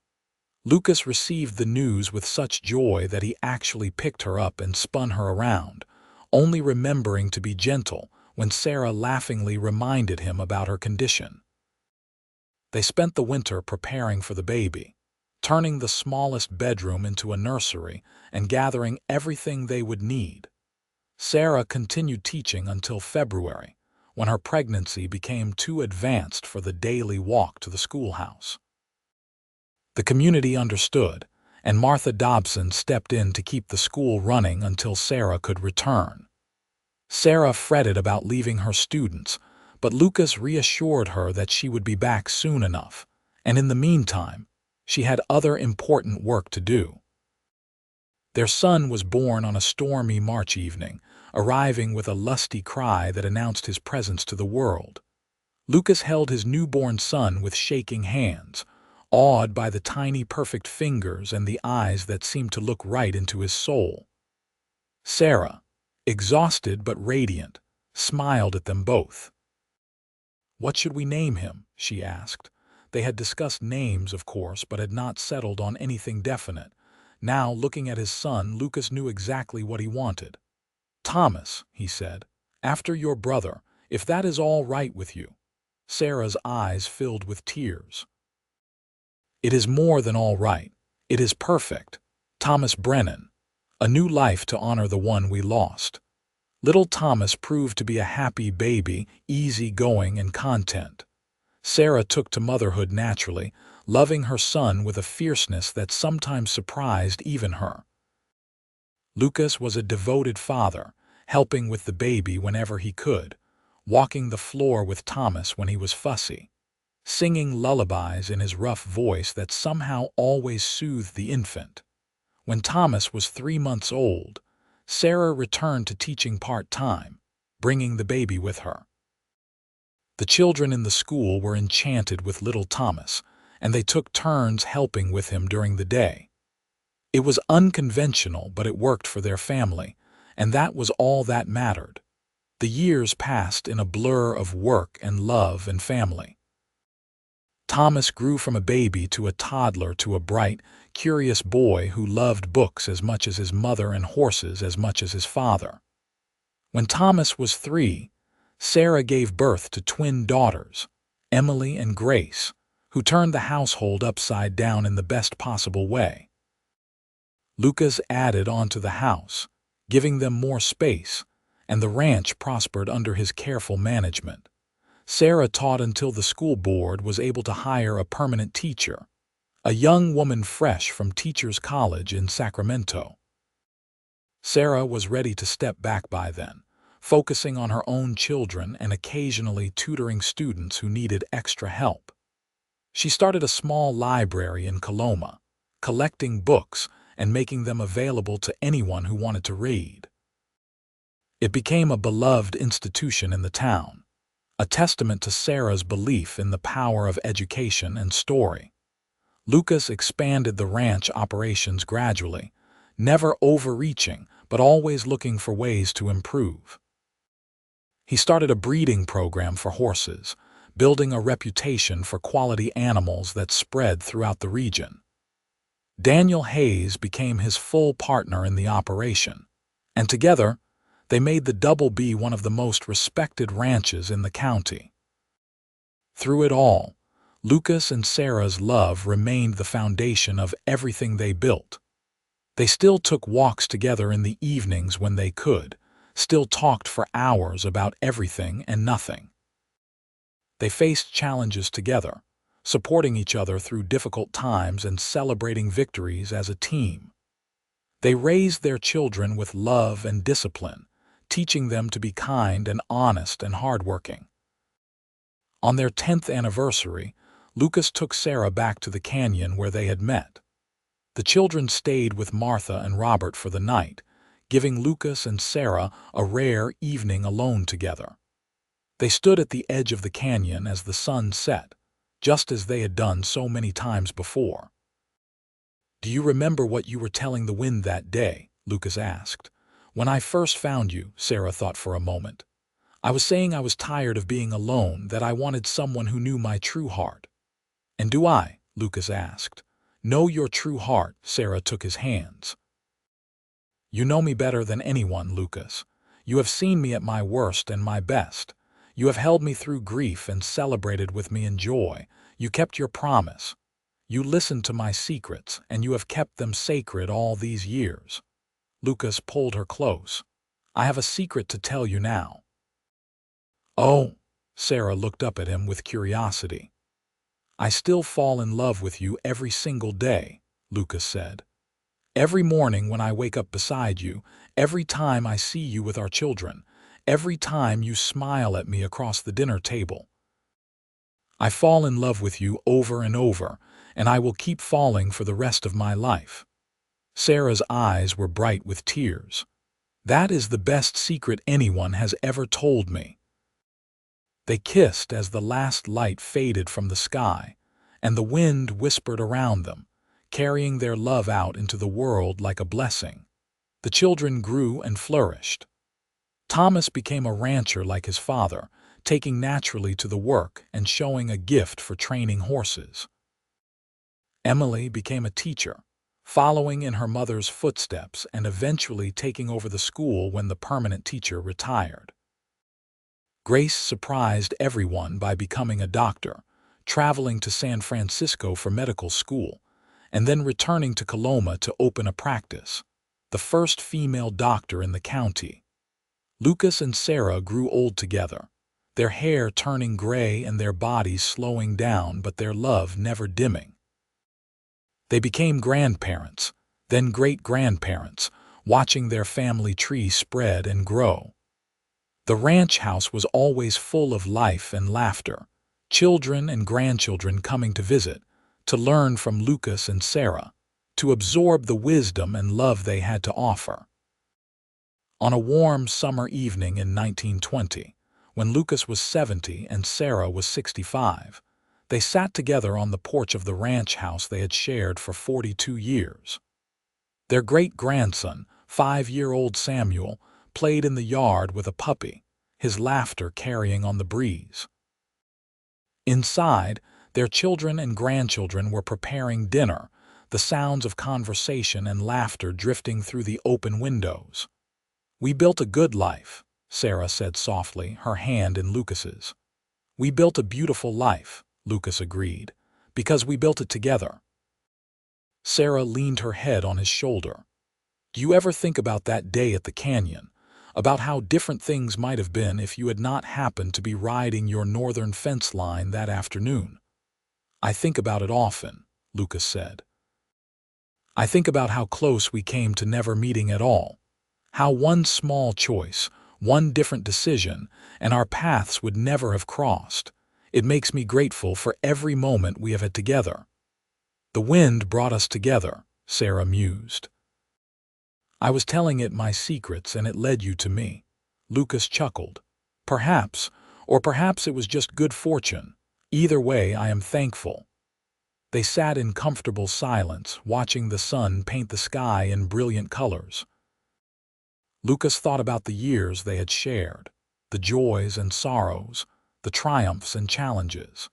Lucas received the news with such joy that he actually picked her up and spun her around, only remembering to be gentle when Sarah laughingly reminded him about her condition. They spent the winter preparing for the baby, turning the smallest bedroom into a nursery and gathering everything they would need. Sarah continued teaching until February, when her pregnancy became too advanced for the daily walk to the schoolhouse. The community understood, and Martha Dobson stepped in to keep the school running until Sarah could return. Sarah fretted about leaving her students, but Lucas reassured her that she would be back soon enough, and in the meantime, she had other important work to do. Their son was born on a stormy March evening, arriving with a lusty cry that announced his presence to the world. Lucas held his newborn son with shaking hands, awed by the tiny perfect fingers and the eyes that seemed to look right into his soul. Sarah, exhausted but radiant, smiled at them both. "What should we name him?" she asked. They had discussed names, of course, but had not settled on anything definite. Now, looking at his son, Lucas knew exactly what he wanted. "Thomas," he said, "after your brother, if that is all right with you." Sarah's eyes filled with tears. "It is more than all right. It is perfect. Thomas Brennan. A new life to honor the one we lost." Little Thomas proved to be a happy baby, easy-going and content. Sarah took to motherhood naturally, loving her son with a fierceness that sometimes surprised even her. Lucas was a devoted father, helping with the baby whenever he could, walking the floor with Thomas when he was fussy, singing lullabies in his rough voice that somehow always soothed the infant. When Thomas was 3 months old, Sarah returned to teaching part-time, bringing the baby with her. The children in the school were enchanted with little Thomas, and they took turns helping with him during the day. It was unconventional, but it worked for their family, and that was all that mattered. The years passed in a blur of work and love and family. Thomas grew from a baby to a toddler to a bright, curious boy who loved books as much as his mother and horses as much as his father. When Thomas was 3, Sarah gave birth to twin daughters, Emily and Grace, who turned the household upside down in the best possible way. Lucas added onto the house, giving them more space, and the ranch prospered under his careful management. Sarah taught until the school board was able to hire a permanent teacher, a young woman fresh from Teachers College in Sacramento. Sarah was ready to step back by then, focusing on her own children and occasionally tutoring students who needed extra help. She started a small library in Coloma, collecting books and making them available to anyone who wanted to read. It became a beloved institution in the town, a testament to Sarah's belief in the power of education and story. Lucas expanded the ranch operations gradually, never overreaching but always looking for ways to improve. He started a breeding program for horses, building a reputation for quality animals that spread throughout the region. Daniel Hayes became his full partner in the operation, and together, they made the Double B one of the most respected ranches in the county. Through it all, Lucas and Sarah's love remained the foundation of everything they built. They still took walks together in the evenings when they could, still talked for hours about everything and nothing. They faced challenges together, supporting each other through difficult times and celebrating victories as a team. They raised their children with love and discipline, teaching them to be kind and honest and hardworking. On their 10th anniversary, Lucas took Sarah back to the canyon where they had met. The children stayed with Martha and Robert for the night, giving Lucas and Sarah a rare evening alone together. They stood at the edge of the canyon as the sun set, just as they had done so many times before. "Do you remember what you were telling the wind that day?" Lucas asked. "When I first found you," Sarah thought for a moment. "I was saying I was tired of being alone, that I wanted someone who knew my true heart." "And do I?" Lucas asked. "Know your true heart?" Sarah took his hands. "You know me better than anyone, Lucas. You have seen me at my worst and my best. You have held me through grief and celebrated with me in joy. You kept your promise. You listened to my secrets, and you have kept them sacred all these years." Lucas pulled her close. "I have a secret to tell you now." "Oh," Sarah looked up at him with curiosity. "I still fall in love with you every single day," Lucas said. "Every morning when I wake up beside you, every time I see you with our children, every time you smile at me across the dinner table. I fall in love with you over and over, and I will keep falling for the rest of my life." Sarah's eyes were bright with tears. "That is the best secret anyone has ever told me." They kissed as the last light faded from the sky, and the wind whispered around them, carrying their love out into the world like a blessing. The children grew and flourished. Thomas became a rancher like his father, taking naturally to the work and showing a gift for training horses. Emily became a teacher, following in her mother's footsteps and eventually taking over the school when the permanent teacher retired. Grace surprised everyone by becoming a doctor, traveling to San Francisco for medical school, and then returning to Coloma to open a practice, the first female doctor in the county. Lucas and Sarah grew old together, their hair turning gray and their bodies slowing down, but their love never dimming. They became grandparents, then great-grandparents, watching their family tree spread and grow. The ranch house was always full of life and laughter, children and grandchildren coming to visit, to learn from Lucas and Sarah, to absorb the wisdom and love they had to offer. On a warm summer evening in 1920, when Lucas was 70 and Sarah was 65, they sat together on the porch of the ranch house they had shared for 42 years. Their great-grandson, 5-year-old Samuel, played in the yard with a puppy, his laughter carrying on the breeze. Inside, their children and grandchildren were preparing dinner, the sounds of conversation and laughter drifting through the open windows. "We built a good life," Sarah said softly, her hand in Lucas's. "We built a beautiful life," Lucas agreed, "because we built it together." Sarah leaned her head on his shoulder. "Do you ever think about that day at the canyon? about how different things might have been if you had not happened to be riding your northern fence line that afternoon. "I think about it often," Lucas said. "I think about how close we came to never meeting at all, how one small choice, one different decision, and our paths would never have crossed. It makes me grateful for every moment we have had together." "The wind brought us together," Sarah mused. "I was telling it my secrets and it led you to me." Lucas chuckled. "Perhaps, or perhaps it was just good fortune. Either way, I am thankful." They sat in comfortable silence, watching the sun paint the sky in brilliant colors. Lucas thought about the years they had shared, the joys and sorrows, the triumphs and challenges.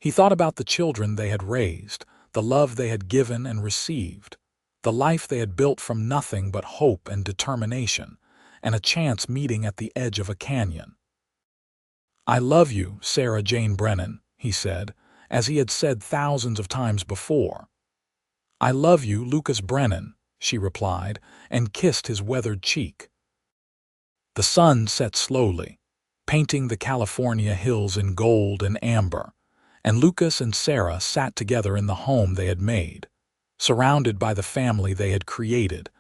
He thought about the children they had raised, the love they had given and received, the life they had built from nothing but hope and determination, and a chance meeting at the edge of a canyon. "I love you, Sarah Jane Brennan," he said, as he had said thousands of times before. "I love you, Lucas Brennan," she replied, and kissed his weathered cheek. The sun set slowly, painting the California hills in gold and amber, and Lucas and Sarah sat together in the home they had made, surrounded by the family they had created,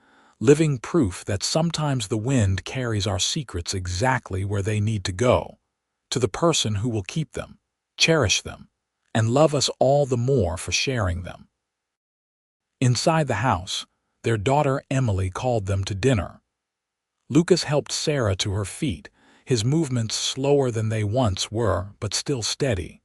living proof that sometimes the wind carries our secrets exactly where they need to go, to the person who will keep them, cherish them, and love us all the more for sharing them. Inside the house, their daughter Emily called them to dinner. Lucas helped Sarah to her feet, his movements slower than they once were, but still steady.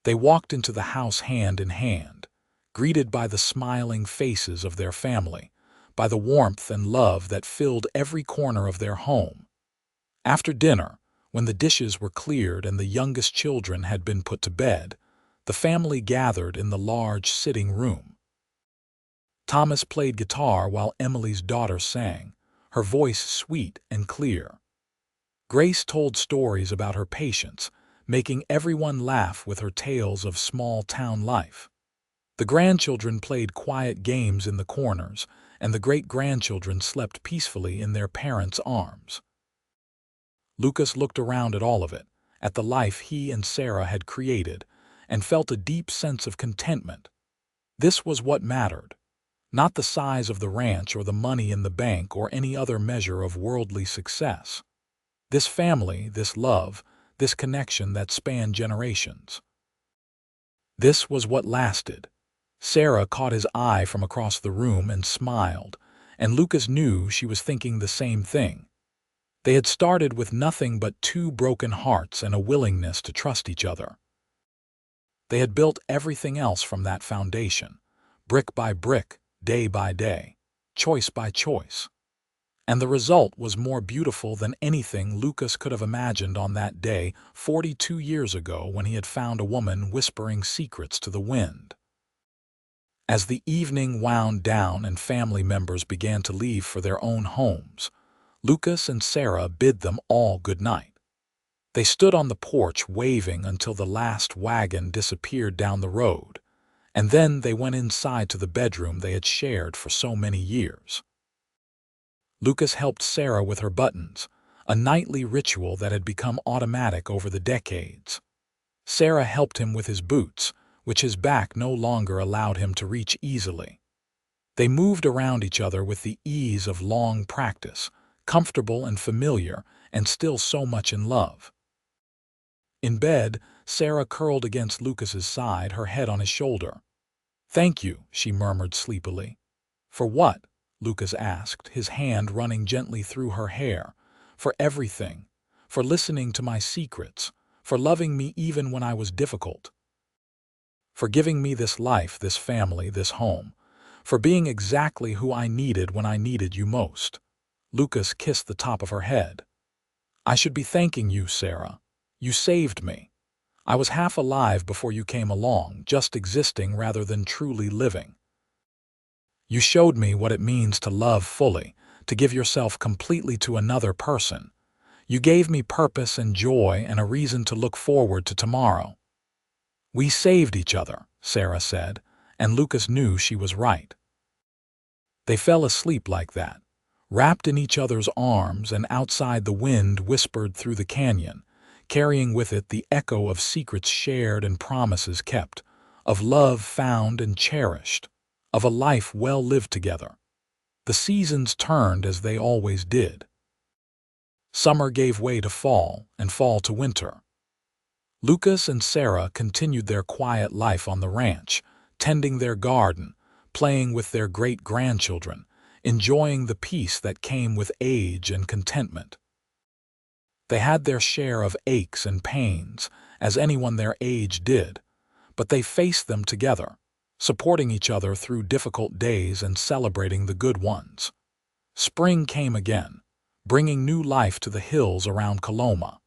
They walked into the house hand in hand, greeted by the smiling faces of their family, by the warmth and love that filled every corner of their home. After dinner, when the dishes were cleared and the youngest children had been put to bed, the family gathered in the large sitting room. Thomas played guitar while Emily's daughter sang, her voice sweet and clear. Grace told stories about her patients, making everyone laugh with her tales of small-town life. The grandchildren played quiet games in the corners, and the great-grandchildren slept peacefully in their parents' arms. Lucas looked around at all of it, at the life he and Sarah had created, and felt a deep sense of contentment. This was what mattered, not the size of the ranch or the money in the bank or any other measure of worldly success. This family, this love, this connection that spanned generations. This was what lasted. Sarah caught his eye from across the room and smiled, and Lucas knew she was thinking the same thing. They had started with nothing but two broken hearts and a willingness to trust each other. They had built everything else from that foundation, brick by brick, day by day, choice by choice. And the result was more beautiful than anything Lucas could have imagined on that day 42 years ago when he had found a woman whispering secrets to the wind. As the evening wound down and family members began to leave for their own homes, Lucas and Sarah bid them all good night. They stood on the porch waving until the last wagon disappeared down the road, and then they went inside to the bedroom they had shared for so many years. Lucas helped Sarah with her buttons, a nightly ritual that had become automatic over the decades. Sarah helped him with his boots, which his back no longer allowed him to reach easily. They moved around each other with the ease of long practice, comfortable and familiar, and still so much in love. In bed, Sarah curled against Lucas's side, her head on his shoulder. "Thank you," she murmured sleepily. "For what?" Lucas asked, his hand running gently through her hair. "For everything. For listening to my secrets. For loving me even when I was difficult. For giving me this life, this family, this home. For being exactly who I needed when I needed you most." Lucas kissed the top of her head. "I should be thanking you, Sarah. You saved me. I was half alive before you came along, just existing rather than truly living. You showed me what it means to love fully, to give yourself completely to another person. You gave me purpose and joy and a reason to look forward to tomorrow." "We saved each other," Sarah said, and Lucas knew she was right. They fell asleep like that, wrapped in each other's arms, and outside the wind whispered through the canyon, carrying with it the echo of secrets shared and promises kept, of love found and cherished, of a life well lived together. The seasons turned as they always did. Summer gave way to fall, and fall to winter. Lucas and Sarah continued their quiet life on the ranch, tending their garden, playing with their great-grandchildren, enjoying the peace that came with age and contentment. They had their share of aches and pains, as anyone their age did, but they faced them together, supporting each other through difficult days and celebrating the good ones. Spring came again, bringing new life to the hills around Coloma.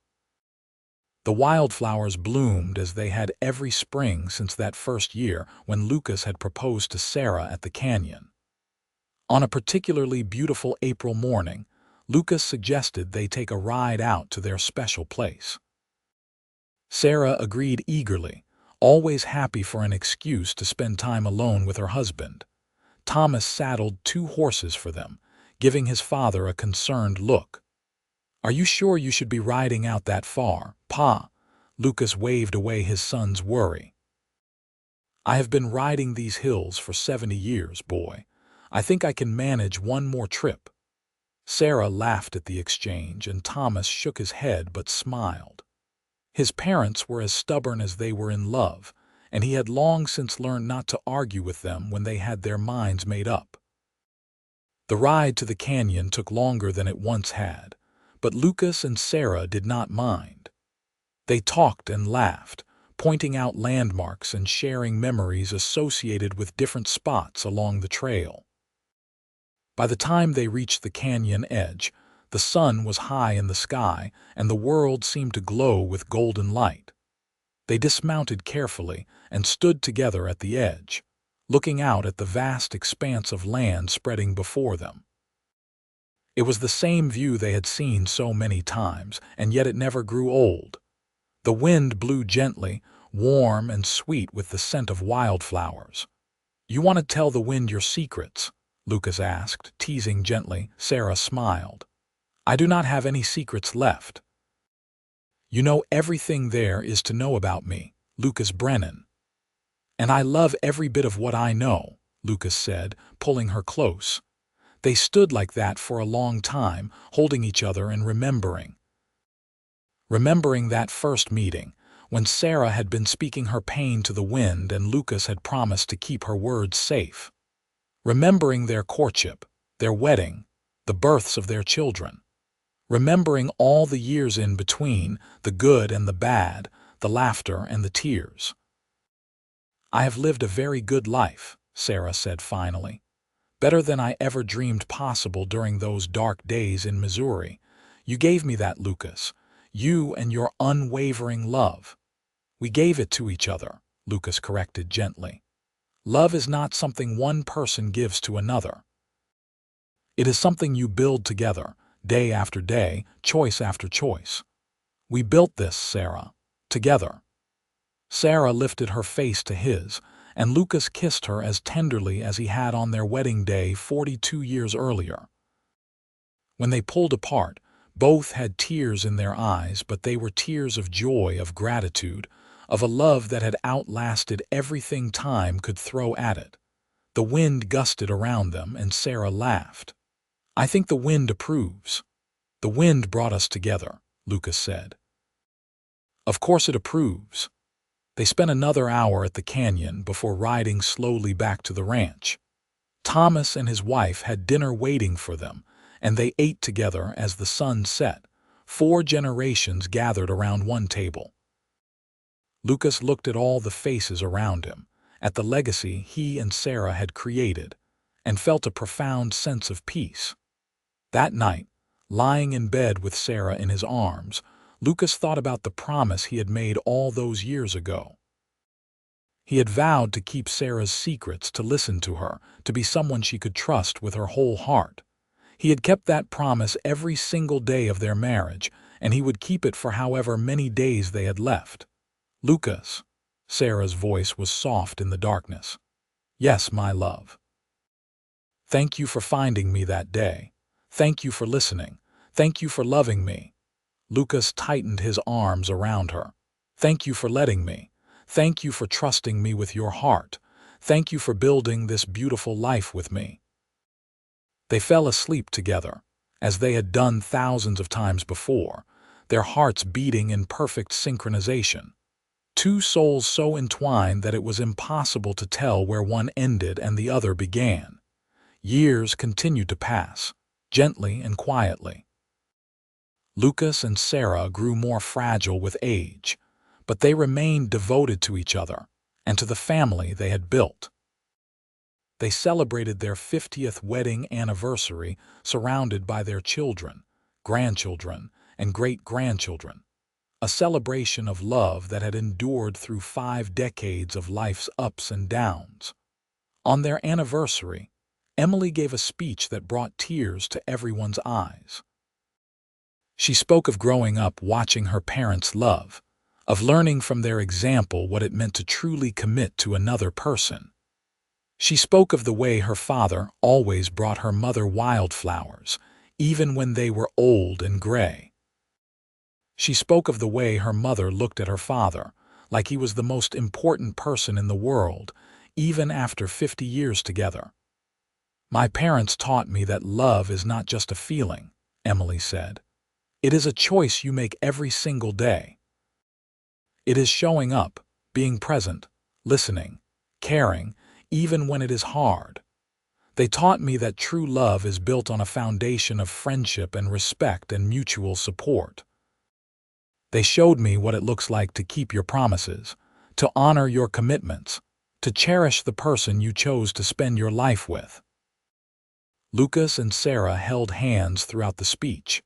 The wildflowers bloomed as they had every spring since that first year when Lucas had proposed to Sarah at the canyon. On a particularly beautiful April morning, Lucas suggested they take a ride out to their special place. Sarah agreed eagerly, always happy for an excuse to spend time alone with her husband. Thomas saddled 2 horses for them, giving his father a concerned look. "Are you sure you should be riding out that far, Pa?" Lucas waved away his son's worry. "I have been riding these hills for 70 years, boy. I think I can manage one more trip." Sarah laughed at the exchange, and Thomas shook his head but smiled. His parents were as stubborn as they were in love, and he had long since learned not to argue with them when they had their minds made up. The ride to the canyon took longer than it once had, but Lucas and Sarah did not mind. They talked and laughed, pointing out landmarks and sharing memories associated with different spots along the trail. By the time they reached the canyon edge, the sun was high in the sky and the world seemed to glow with golden light. They dismounted carefully and stood together at the edge, looking out at the vast expanse of land spreading before them. It was the same view they had seen so many times, and yet it never grew old. The wind blew gently, warm and sweet with the scent of wildflowers. "You want to tell the wind your secrets?" Lucas asked, teasing gently. Sarah smiled. "I do not have any secrets left. You know everything there is to know about me, Lucas Brennan." "And I love every bit of what I know," Lucas said, pulling her close. They stood like that for a long time, holding each other and remembering. Remembering that first meeting, when Sarah had been speaking her pain to the wind and Lucas had promised to keep her words safe. Remembering their courtship, their wedding, the births of their children. Remembering all the years in between, the good and the bad, the laughter and the tears. "I have lived a very good life," Sarah said finally. "Better than I ever dreamed possible during those dark days in Missouri. You gave me that, Lucas. You and your unwavering love." "We gave it to each other," Lucas corrected gently. "Love is not something one person gives to another. It is something you build together, day after day, choice after choice. We built this, Sarah, together." Sarah lifted her face to his, and Lucas kissed her as tenderly as he had on their wedding day 42 years earlier. When they pulled apart, both had tears in their eyes, but they were tears of joy, of gratitude, of a love that had outlasted everything time could throw at it. The wind gusted around them, and Sarah laughed. "I think the wind approves." "The wind brought us together," Lucas said. "Of course it approves." They spent another hour at the canyon before riding slowly back to the ranch. Thomas and his wife had dinner waiting for them, and they ate together as the sun set. 4 generations gathered around one table. Lucas looked at all the faces around him, at the legacy he and Sarah had created, and felt a profound sense of peace. That night, lying in bed with Sarah in his arms, Lucas thought about the promise he had made all those years ago. He had vowed to keep Sarah's secrets, to listen to her, to be someone she could trust with her whole heart. He had kept that promise every single day of their marriage, and he would keep it for however many days they had left. "Lucas," Sarah's voice was soft in the darkness. "Yes, my love. Thank you for finding me that day. Thank you for listening. Thank you for loving me. Lucas tightened his arms around her. Thank you for letting me. Thank you for trusting me with your heart. Thank you for building this beautiful life with me. They fell asleep together, as they had done thousands of times before, their hearts beating in perfect synchronization. Two souls so entwined that it was impossible to tell where one ended and the other began. Years continued to pass, gently and quietly. Lucas and Sarah grew more fragile with age, but they remained devoted to each other and to the family they had built. They celebrated their 50th wedding anniversary surrounded by their children, grandchildren, and great-grandchildren, a celebration of love that had endured through 5 decades of life's ups and downs. On their anniversary, Emily gave a speech that brought tears to everyone's eyes. She spoke of growing up watching her parents' love, of learning from their example what it meant to truly commit to another person. She spoke of the way her father always brought her mother wildflowers, even when they were old and gray. She spoke of the way her mother looked at her father, like he was the most important person in the world, even after 50 years together. "My parents taught me that love is not just a feeling," Emily said. "It is a choice you make every single day. It is showing up, being present, listening, caring, even when it is hard. They taught me that true love is built on a foundation of friendship and respect and mutual support. They showed me what it looks like to keep your promises, to honor your commitments, to cherish the person you chose to spend your life with." Lucas and Sarah held hands throughout the speech,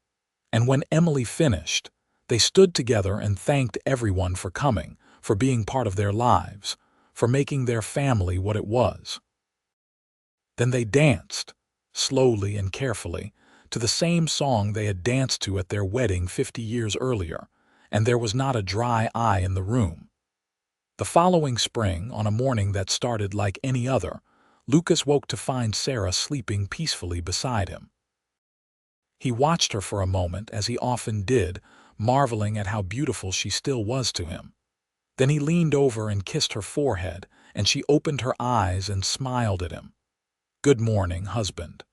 and when Emily finished, they stood together and thanked everyone for coming, for being part of their lives, for making their family what it was. Then they danced, slowly and carefully, to the same song they had danced to at their wedding 50 years earlier, and there was not a dry eye in the room. The following spring, on a morning that started like any other, Lucas woke to find Sarah sleeping peacefully beside him. He watched her for a moment, as he often did, marveling at how beautiful she still was to him. Then he leaned over and kissed her forehead, and she opened her eyes and smiled at him. "Good morning, husband.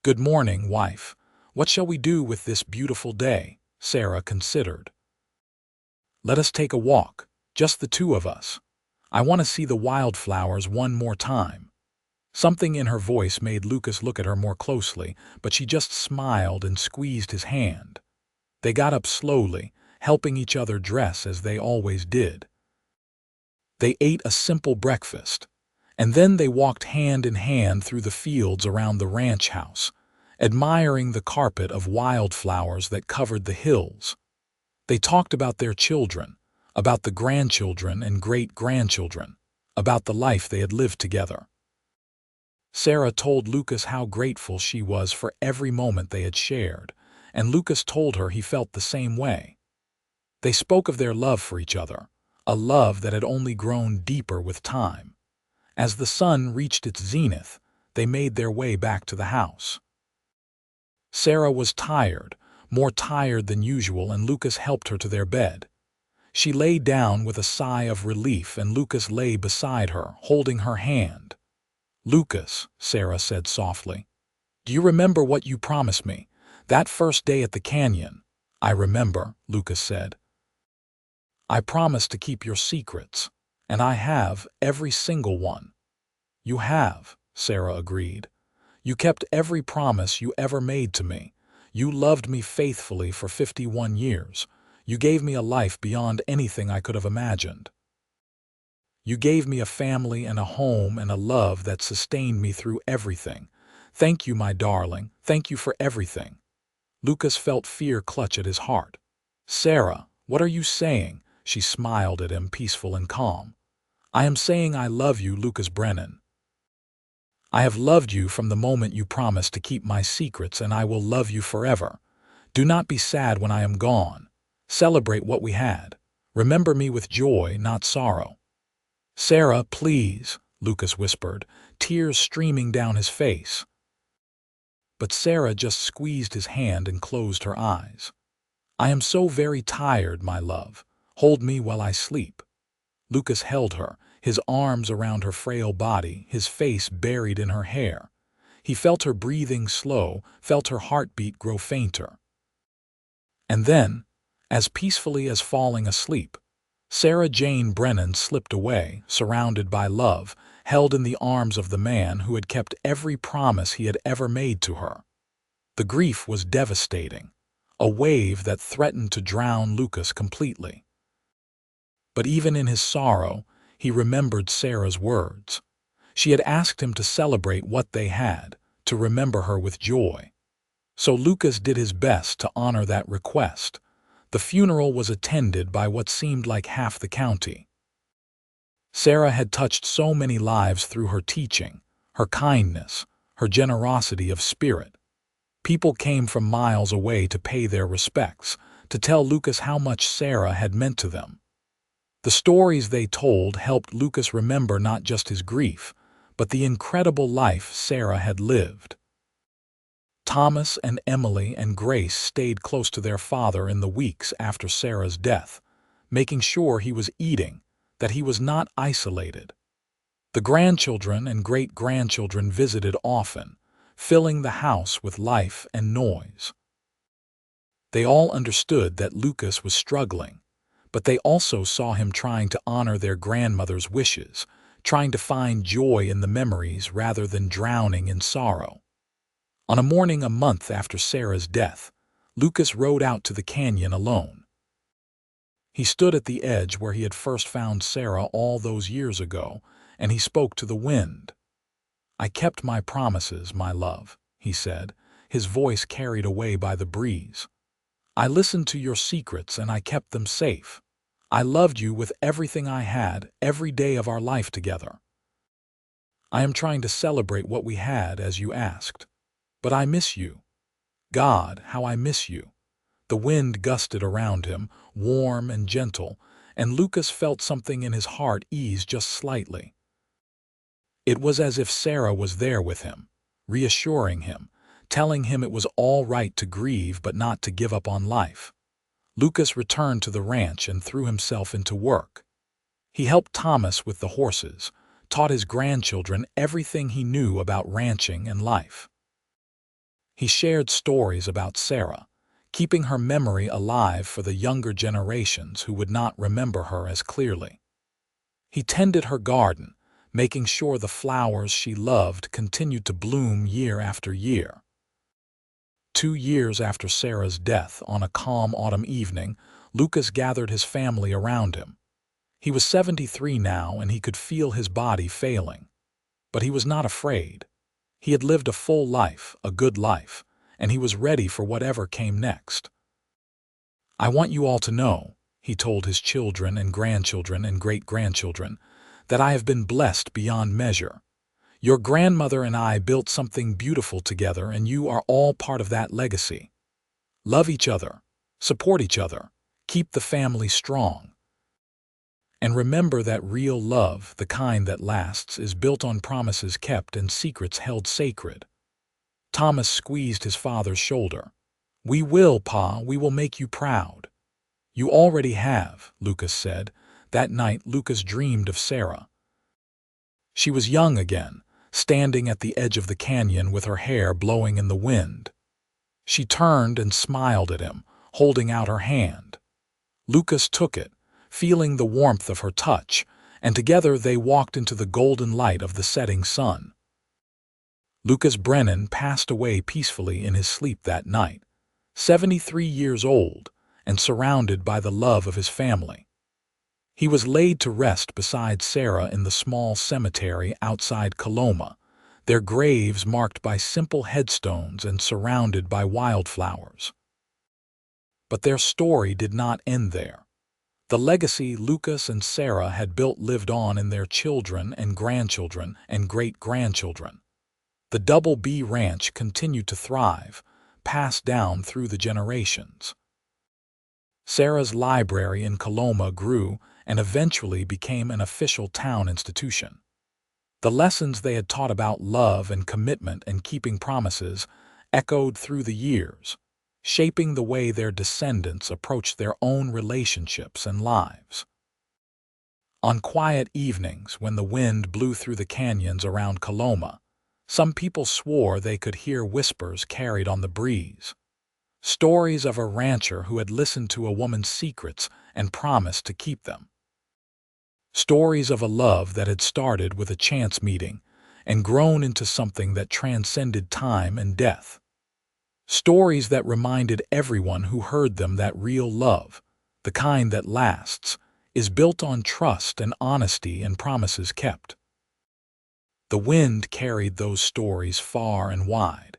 Good morning, wife. What shall we do with this beautiful day?" Sarah considered. "Let us take a walk, just the two of us. I want to see the wildflowers one more time." Something in her voice made Lucas look at her more closely, but she just smiled and squeezed his hand. They got up slowly, helping each other dress as they always did. They ate a simple breakfast, and then they walked hand in hand through the fields around the ranch house, admiring the carpet of wildflowers that covered the hills. They talked about their children, about the grandchildren and great-grandchildren, about the life they had lived together. Sarah told Lucas how grateful she was for every moment they had shared, and Lucas told her he felt the same way. They spoke of their love for each other, a love that had only grown deeper with time. As the sun reached its zenith, they made their way back to the house. Sarah was tired, more tired than usual, and Lucas helped her to their bed. She lay down with a sigh of relief, and Lucas lay beside her, holding her hand. "Lucas," Sarah said softly, "do you remember what you promised me, that first day at the canyon?" "I remember," Lucas said. "I promised to keep your secrets, and I have, every single one." "You have," Sarah agreed. "You kept every promise you ever made to me. You loved me faithfully for 51 years. You gave me a life beyond anything I could have imagined. You gave me a family and a home and a love that sustained me through everything. Thank you, my darling. Thank you for everything." Lucas felt fear clutch at his heart. "Sarah, what are you saying?" She smiled at him, peaceful and calm. "I am saying I love you, Lucas Brennan. I have loved you from the moment you promised to keep my secrets, and I will love you forever. Do not be sad when I am gone. Celebrate what we had. Remember me with joy, not sorrow." "Sarah, please," Lucas whispered, tears streaming down his face. But Sarah just squeezed his hand and closed her eyes. "I am so very tired, my love. Hold me while I sleep." Lucas held her, his arms around her frail body, his face buried in her hair. He felt her breathing slow, felt her heartbeat grow fainter. And then, as peacefully as falling asleep, Sarah Jane Brennan slipped away, surrounded by love, held in the arms of the man who had kept every promise he had ever made to her. The grief was devastating, a wave that threatened to drown Lucas completely. But even in his sorrow, he remembered Sarah's words. She had asked him to celebrate what they had, to remember her with joy. So Lucas did his best to honor that request. The funeral was attended by what seemed like half the county. Sarah had touched so many lives through her teaching, her kindness, her generosity of spirit. People came from miles away to pay their respects, to tell Lucas how much Sarah had meant to them. The stories they told helped Lucas remember not just his grief, but the incredible life Sarah had lived. Thomas and Emily and Grace stayed close to their father in the weeks after Sarah's death, making sure he was eating, that he was not isolated. The grandchildren and great-grandchildren visited often, filling the house with life and noise. They all understood that Lucas was struggling, but they also saw him trying to honor their grandmother's wishes, trying to find joy in the memories rather than drowning in sorrow. On a morning a month after Sarah's death, Lucas rode out to the canyon alone. He stood at the edge where he had first found Sarah all those years ago, and he spoke to the wind. "I kept my promises, my love," he said, his voice carried away by the breeze. "I listened to your secrets and I kept them safe. I loved you with everything I had, every day of our life together. I am trying to celebrate what we had as you asked. But I miss you. God, how I miss you." The wind gusted around him, warm and gentle, and Lucas felt something in his heart ease just slightly. It was as if Sarah was there with him, reassuring him, telling him it was all right to grieve but not to give up on life. Lucas returned to the ranch and threw himself into work. He helped Thomas with the horses, taught his grandchildren everything he knew about ranching and life. He shared stories about Sarah, keeping her memory alive for the younger generations who would not remember her as clearly. He tended her garden, making sure the flowers she loved continued to bloom year after year. 2 years after Sarah's death, on a calm autumn evening, Lucas gathered his family around him. He was 73 now and he could feel his body failing. But he was not afraid. He had lived a full life, a good life, and he was ready for whatever came next. "I want you all to know," he told his children and grandchildren and great-grandchildren, "that I have been blessed beyond measure. Your grandmother and I built something beautiful together, and you are all part of that legacy. Love each other, support each other, keep the family strong. And remember that real love, the kind that lasts, is built on promises kept and secrets held sacred." Thomas squeezed his father's shoulder. "We will, Pa, we will make you proud." "You already have," Lucas said. That night, Lucas dreamed of Sarah. She was young again, standing at the edge of the canyon with her hair blowing in the wind. She turned and smiled at him, holding out her hand. Lucas took it, feeling the warmth of her touch, and together they walked into the golden light of the setting sun. Lucas Brennan passed away peacefully in his sleep that night, 73 years old, and surrounded by the love of his family. He was laid to rest beside Sarah in the small cemetery outside Coloma, their graves marked by simple headstones and surrounded by wildflowers. But their story did not end there. The legacy Lucas and Sarah had built lived on in their children and grandchildren and great-grandchildren. The Double B Ranch continued to thrive, passed down through the generations. Sarah's library in Coloma grew and eventually became an official town institution. The lessons they had taught about love and commitment and keeping promises echoed through the years, shaping the way their descendants approached their own relationships and lives. On quiet evenings when the wind blew through the canyons around Coloma, some people swore they could hear whispers carried on the breeze. Stories of a rancher who had listened to a woman's secrets and promised to keep them. Stories of a love that had started with a chance meeting and grown into something that transcended time and death. Stories that reminded everyone who heard them that real love, the kind that lasts, is built on trust and honesty and promises kept. The wind carried those stories far and wide,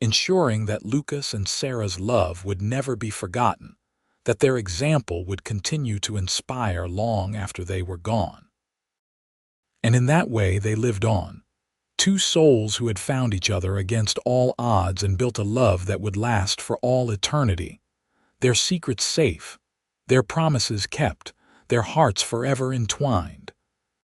ensuring that Lucas and Sarah's love would never be forgotten, that their example would continue to inspire long after they were gone. And in that way they lived on, two souls who had found each other against all odds and built a love that would last for all eternity, their secrets safe, their promises kept, their hearts forever entwined.